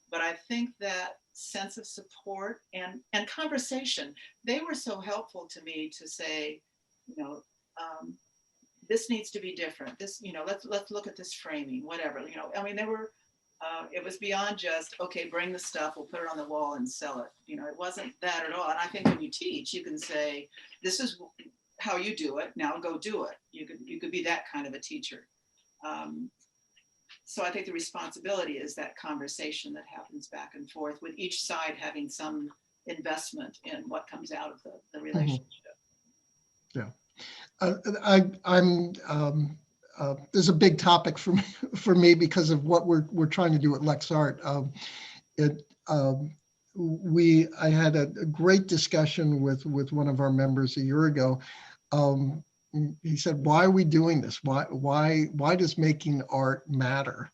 But I think that sense of support and conversation, they were so helpful to me to say, this needs to be different. This, let's look at this framing, whatever. They were. It was beyond just, okay, bring the stuff, we'll put it on the wall and sell it. It wasn't that at all. And I think when you teach, you can say, this is how you do it. Now go do it. You could be that kind of a teacher. So I think the responsibility is that conversation that happens back and forth, with each side having some investment in what comes out of the relationship. Yeah. There's a big topic for me because of what we're trying to do at LexArt. I had a great discussion with one of our members a year ago. Um, he said, "Why are we doing this? Why does making art matter?"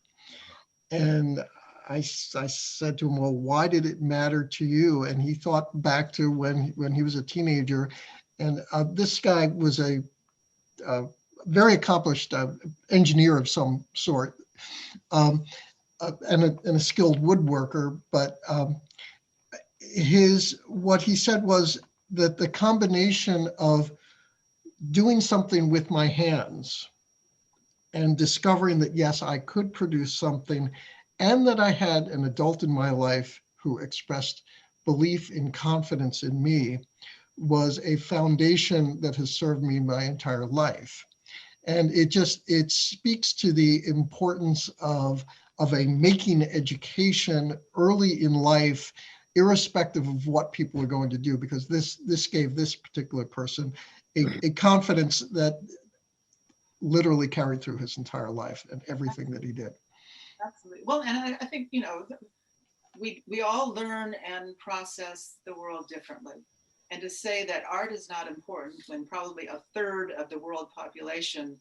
And I said to him, "Well, why did it matter to you?" And he thought back to when he was a teenager, and this guy was a very accomplished engineer of some sort, um, and a skilled woodworker. But what he said was that the combination of doing something with my hands and discovering that, yes, I could produce something, and that I had an adult in my life who expressed belief and confidence in me, was a foundation that has served me my entire life. And it speaks to the importance of a making education early in life, irrespective of what people are going to do, because this gave this particular person a confidence that literally carried through his entire life and everything that he did. Absolutely. Well, and I think, you know, we all learn and process the world differently. And to say that art is not important when probably a third of the world population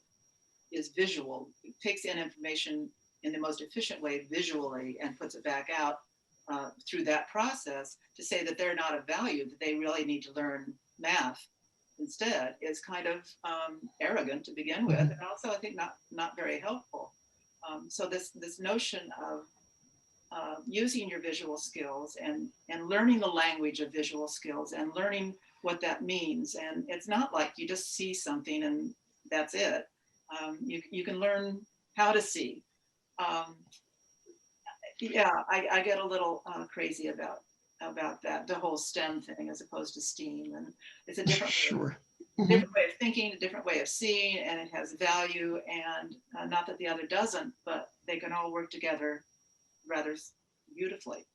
is visual, it takes in information in the most efficient way visually and puts it back out through that process, to say that they're not of value, that they really need to learn math instead, is kind of arrogant to begin with, and also I think not very helpful. So this notion of using your visual skills and learning the language of visual skills and learning what that means, and it's not like you just see something and that's it. You can learn how to see. Yeah, I get a little crazy about that, the whole STEM thing as opposed to STEAM, and it's a different Sure. different way of thinking, a different way of seeing, and it has value. And not that the other doesn't, but they can all work together rather beautifully.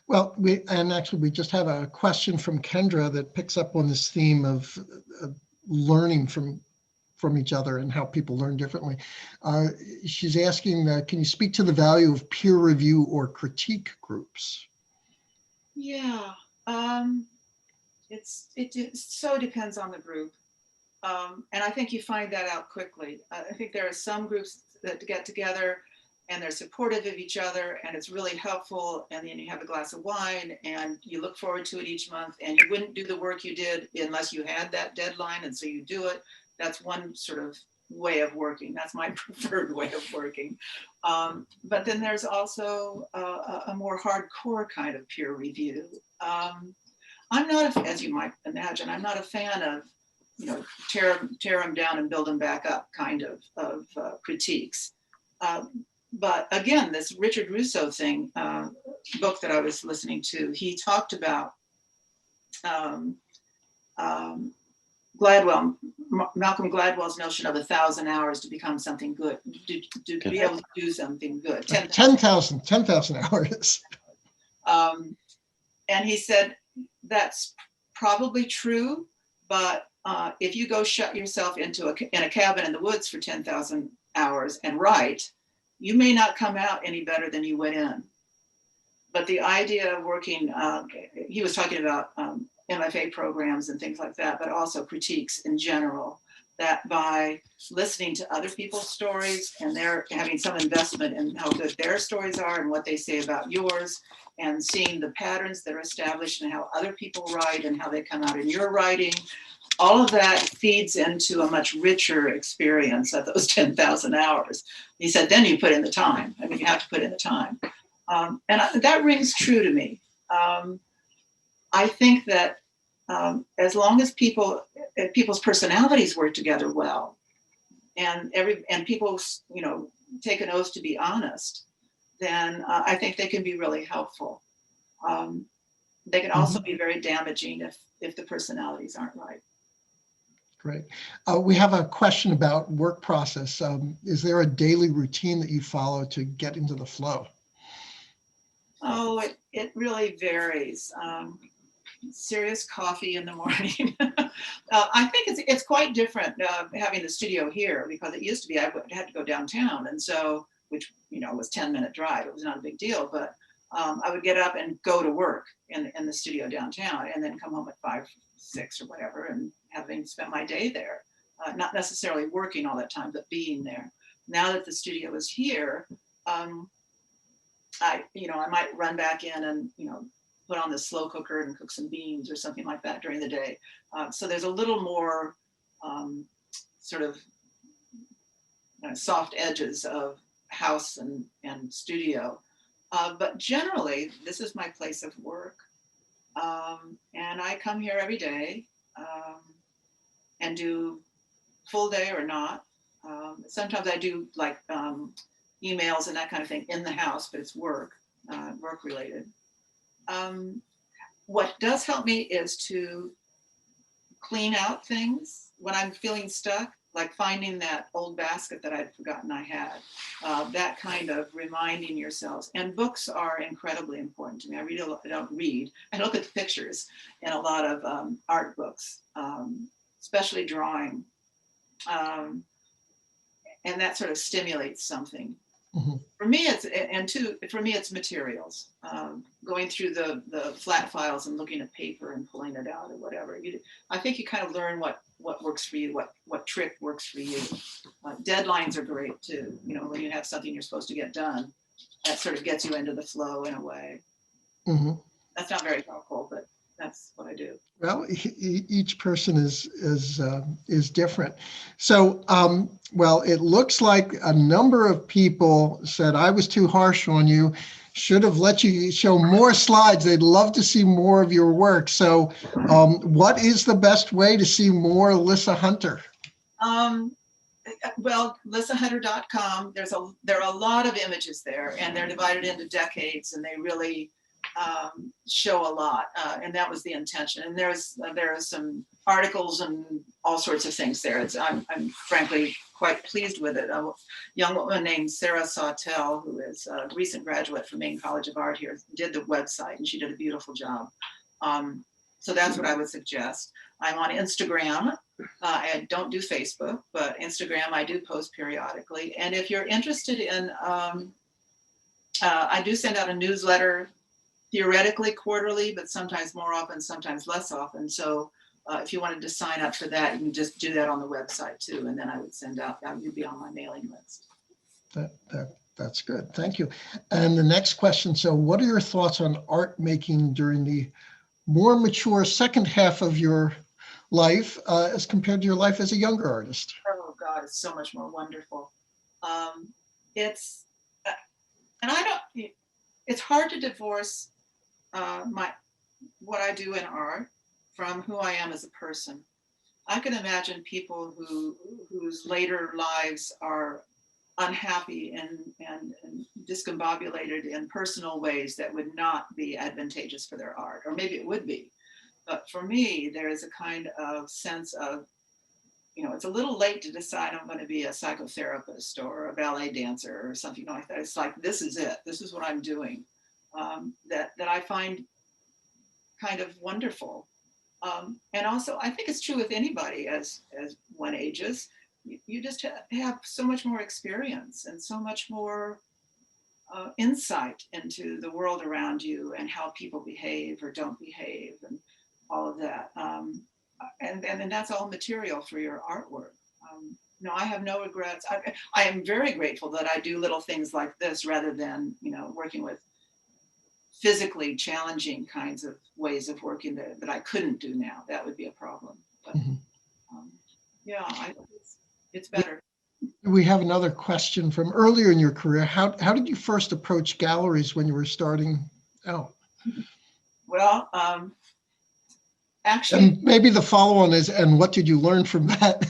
Well, we just have a question from Kendra that picks up on this theme of learning from each other and how people learn differently. She's asking, can you speak to the value of peer review or critique groups? Yeah, it so depends on the group. And I think you find that out quickly. I think there are some groups that get together and they're supportive of each other and it's really helpful. And then you have a glass of wine and you look forward to it each month, and you wouldn't do the work you did unless you had that deadline. And so you do it. That's one sort of way of working. That's my preferred way of working. But then there's also a more hardcore kind of peer review. I'm not, as you might imagine, I'm not a fan of, you know, tear them down and build them back up kind of critiques. But again, this Richard Russo thing, book that I was listening to, he talked about Malcolm Gladwell's notion of 1,000 hours to become something good, to be able to do something good. 10,000 hours. And he said, that's probably true, but if you go shut yourself in a cabin in the woods for 10,000 hours and write, you may not come out any better than you went in. But the idea of working, he was talking about MFA programs and things like that, but also critiques in general, that by listening to other people's stories and they're having some investment in how good their stories are and what they say about yours, and seeing the patterns that are established and how other people write and how they come out in your writing, all of that feeds into a much richer experience of those 10,000 hours. He said, then you put in the time. I mean, you have to put in the time. And that rings true to me. I think that as long as people's personalities work together well, and people, you know, take an oath to be honest, then I think they can be really helpful. They can also be very damaging if the personalities aren't right. Great. We have a question about work process. Is there a daily routine that you follow to get into the flow? Oh, it really varies. Serious coffee in the morning. I think it's quite different having the studio here, because it used to be I had to go downtown, and so, which, you know, was 10-minute drive. It was not a big deal, but I would get up and go to work in the studio downtown, and then come home at 5, 6 or whatever, and having spent my day there, not necessarily working all that time, but being there. Now that the studio is here, I might run back in and, put on the slow cooker and cook some beans or something like that during the day. So there's a little more sort of soft edges of house and studio. But generally, this is my place of work. And I come here every day and do full day or not. Sometimes I do like emails and that kind of thing in the house, but it's work related. What does help me is to clean out things when I'm feeling stuck, like finding that old basket that I'd forgotten I had, that kind of reminding yourselves. And books are incredibly important to me. I don't read. I look at the pictures in a lot of art books, especially drawing. And that sort of stimulates something. Mm-hmm. For me, it's materials. Going through the flat files and looking at paper and pulling it out or whatever. I think you kind of learn what works for you, what trick works for you. Deadlines are great too. When you have something you're supposed to get done, that sort of gets you into the flow in a way. Mm-hmm. That's not very helpful, but that's what I do. Well, each person is different. So, well, it looks like a number of people said I was too harsh on you. Should have let you show more slides. They'd love to see more of your work. So, what is the best way to see more Lissa Hunter? Well, lissahunter.com. There are a lot of images there, and they're divided into decades, and they really show a lot, and that was the intention. And there are some articles and all sorts of things there. I'm frankly quite pleased with it. A young woman named Sarah Sawtell, who is a recent graduate from Maine College of Art here, did the website, and she did a beautiful job. So that's what I would suggest. I'm on Instagram. I don't do Facebook, but Instagram I do post periodically. And if you're interested in, I do send out a newsletter, theoretically quarterly, but sometimes more often, sometimes less often. So if you wanted to sign up for that, you can just do that on the website too. And then I would send out, you'd be on my mailing list. That's good. Thank you. And the next question. So what are your thoughts on art making during the more mature second half of your life as compared to your life as a younger artist? Oh God, it's so much more wonderful. It's hard to divorce what I do in art from who I am as a person. I can imagine people whose later lives are unhappy and discombobulated in personal ways that would not be advantageous for their art, or maybe it would be. But for me, there is a kind of sense of, it's a little late to decide I'm going to be a psychotherapist or a ballet dancer or something like that. It's like, this is it. This is what I'm doing. That I find kind of wonderful. And also, I think it's true with anybody as one ages. You just have so much more experience and so much more insight into the world around you and how people behave or don't behave and all of that. And then that's all material for your artwork. No, I have no regrets. I am very grateful that I do little things like this rather than, working with physically challenging kinds of ways of working that I couldn't do now. That would be a problem. But it's better. We have another question from earlier in your career. How did you first approach galleries when you were starting out? Well, actually, and maybe the follow-on is, and what did you learn from that?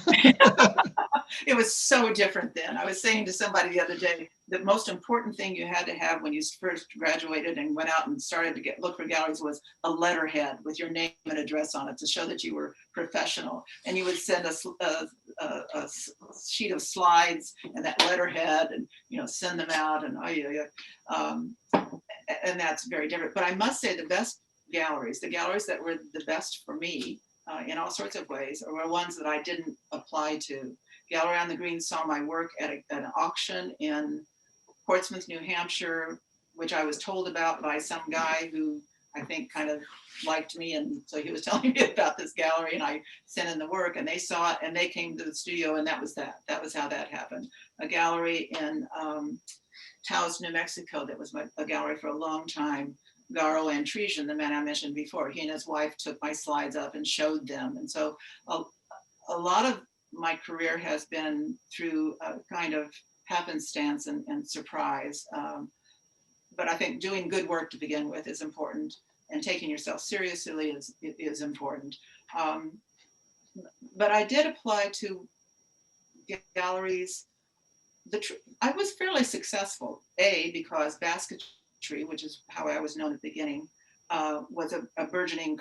It was so different then. I was saying to somebody the other day, the most important thing you had to have when you first graduated and went out and started to look for galleries was a letterhead with your name and address on it to show that you were professional. And you would send a sheet of slides and that letterhead and send them out and and that's very different. But I must say the best galleries, the galleries that were the best for me in all sorts of ways, were ones that I didn't apply to. Gallery on the Green saw my work at an auction in Portsmouth, New Hampshire, which I was told about by some guy who I think kind of liked me. And so he was telling me about this gallery, and I sent in the work, and they saw it, and they came to the studio, and that was how that happened. A gallery in Taos, New Mexico, that was a gallery for a long time. Garo Antresian, the man I mentioned before, he and his wife took my slides up and showed them. And so a lot of my career has been through a kind of happenstance and surprise. But I think doing good work to begin with is important, and taking yourself seriously is important. But I did apply to galleries. I was fairly successful, because basketry, which is how I was known at the beginning, was a burgeoning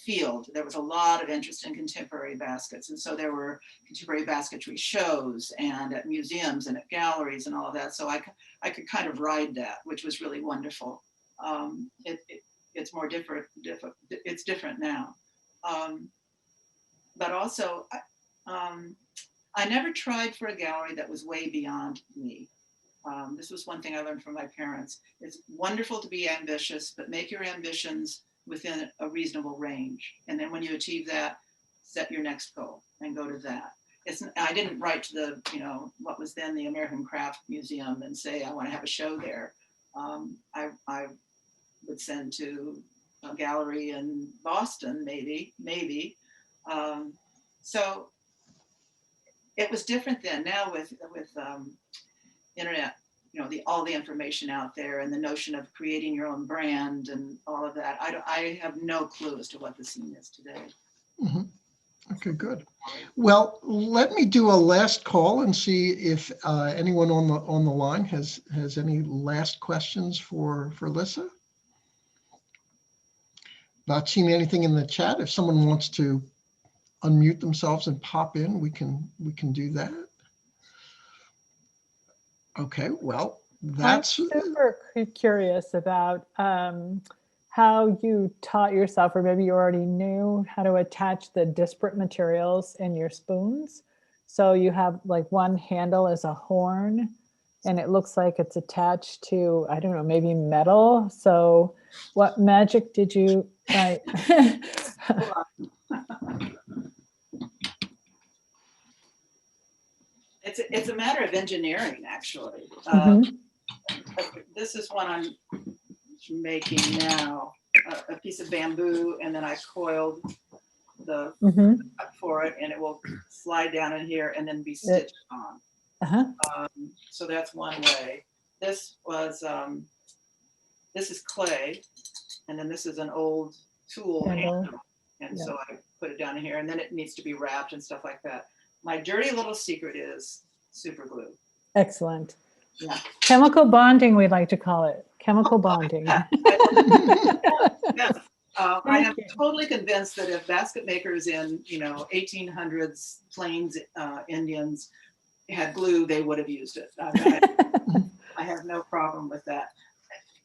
field. There was a lot of interest in contemporary baskets. And so there were contemporary basketry shows and at museums and at galleries and all of that. So I could kind of ride that, which was really wonderful. It's more different. It's different now. But also, I never tried for a gallery that was way beyond me. This was one thing I learned from my parents. It's wonderful to be ambitious, but make your ambitions within a reasonable range. And then when you achieve that, set your next goal and go to that. I didn't write to the, what was then the American Craft Museum and say, I want to have a show there. I would send to a gallery in Boston, maybe. So it was different then. Now with internet, all the information out there, and the notion of creating your own brand and all of that, I have no clue as to what the scene is today. Mm-hmm. Okay, good. Well, let me do a last call and see if anyone on the line has any last questions for Lissa. Not seeing anything in the chat. If someone wants to unmute themselves and pop in, we can do that. Okay, well, that's I'm super curious about how you taught yourself, or maybe you already knew how to attach the disparate materials in your spoons. So you have like one handle as a horn, and it looks like it's attached to, I don't know, maybe metal. So what magic did you try? It's a matter of engineering, actually. This is one I'm making now, a piece of bamboo, and then I coiled the for it, and it will slide down in here and then be stitched on. So that's one way. This is clay, and then this is an old tool handle, and so I put it down in here, and then it needs to be wrapped and stuff like that. My dirty little secret is super glue. Excellent. Yeah. Chemical bonding, we'd like to call it. Chemical bonding. I am totally convinced that if basket makers in 1800s Plains Indians had glue, they would have used it. I have no problem with that.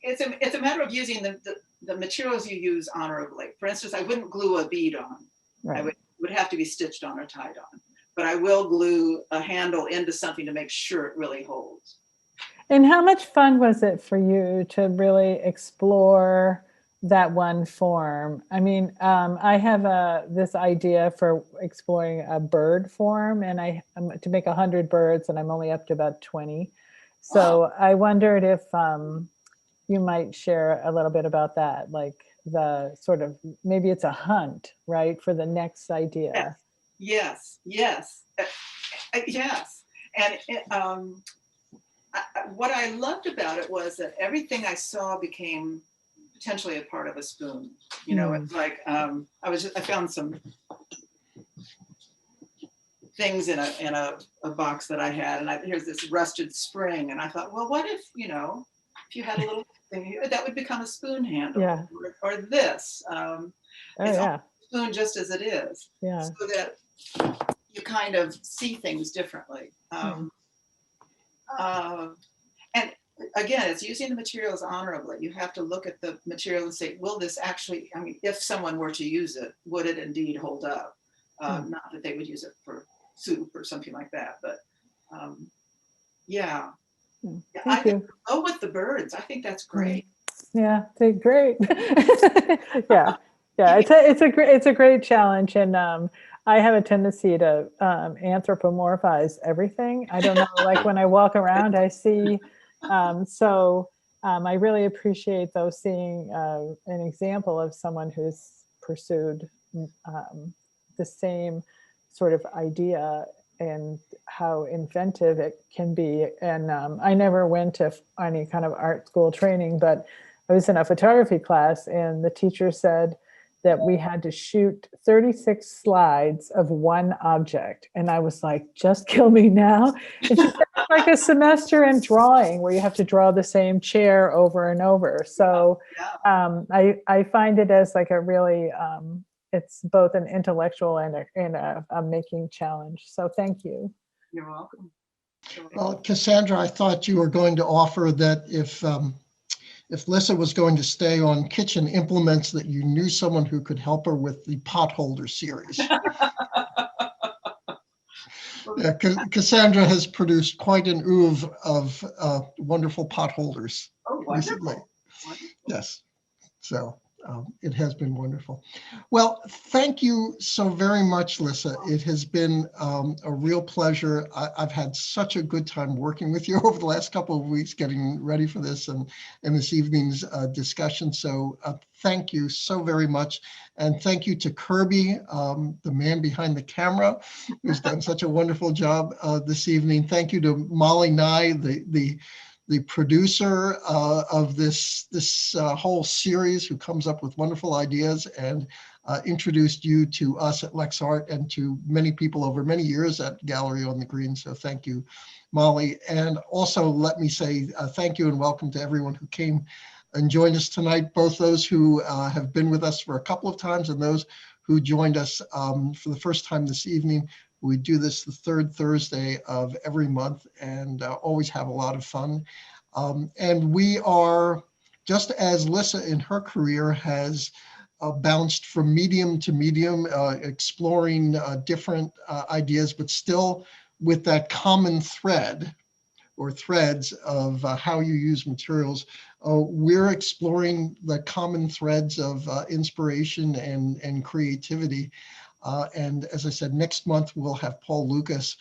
It's a matter of using the materials you use honorably. For instance, I wouldn't glue a bead on. Right. It would have to be stitched on or tied on. But I will glue a handle into something to make sure it really holds. And how much fun was it for you to really explore that one form? I mean, I have this idea for exploring a bird form, and I'm to make 100 birds, and I'm only up to about 20. So wow. I wondered if you might share a little bit about that, like the sort of, maybe it's a hunt, right, for the next idea. Yes. And what I loved about it was that everything I saw became potentially a part of a spoon. It's like I found some things in a box that I had, and here's this rusted spring, and I thought, well, what if if you had a little thing here that would become a spoon handle, or this. It's a spoon just as it is, so that you kind of see things differently. And again, it's using the materials honorably. You have to look at the material and say, will this actually, if someone were to use it, would it indeed hold up? Not that they would use it for soup or something like that, but Yeah, Thank you. Oh, with the birds. I think that's great. Yeah, they're great. Yeah, yeah. It's a great challenge, and I have a tendency to anthropomorphize everything. I don't know, like when I walk around, I see. I really appreciate though seeing an example of someone who's pursued the same sort of idea and how inventive it can be. And I never went to any kind of art school training, but I was in a photography class and the teacher said that we had to shoot 36 slides of one object. And I was like, just kill me now. And she said, it's like a semester in drawing where you have to draw the same chair over and over. So I find it as like a really, it's both an intellectual and a making challenge. So thank you. You're welcome. Well, Cassandra, I thought you were going to offer that if Lissa was going to stay on kitchen implements, that you knew someone who could help her with the potholder series. Yeah, Cassandra has produced quite an oeuvre of wonderful potholders recently. Wonderful. Yes, so it has been wonderful. Well, thank you so very much, Lissa. It has been a real pleasure. I've had such a good time working with you over the last couple of weeks, getting ready for this and this evening's discussion. So thank you so very much. And thank you to Kirby, the man behind the camera, who's done such a wonderful job this evening. Thank you to Molly Nye, the producer of this whole series, who comes up with wonderful ideas and introduced you to us at LexArt and to many people over many years at Gallery on the Green. So thank you, Molly. And also let me say thank you and welcome to everyone who came and joined us tonight, both those who have been with us for a couple of times and those who joined us for the first time this evening. We do this the third Thursday of every month and always have a lot of fun. And we are, just as Lissa in her career has bounced from medium to medium, exploring different ideas, but still with that common thread or threads of how you use materials. We're exploring the common threads of inspiration and creativity. And as I said, next month we'll have Paul Lucas.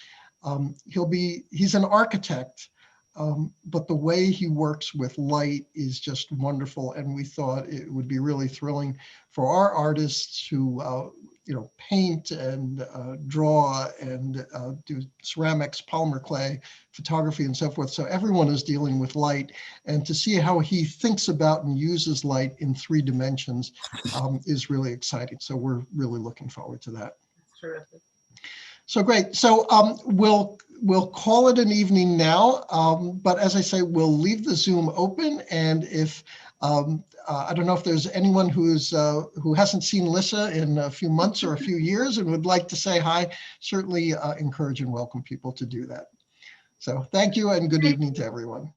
He's an architect, but the way he works with light is just wonderful. And we thought it would be really thrilling for our artists who paint and draw and do ceramics, polymer clay, photography, and so forth. So everyone is dealing with light, and to see how he thinks about and uses light in 3 dimensions is really exciting. So we're really looking forward to that. Terrific. So great. So we'll call it an evening now, but as I say, we'll leave the Zoom open, and if I don't know if there's anyone who hasn't seen Lissa in a few months or a few years and would like to say hi, certainly encourage and welcome people to do that. So thank you and good evening to everyone.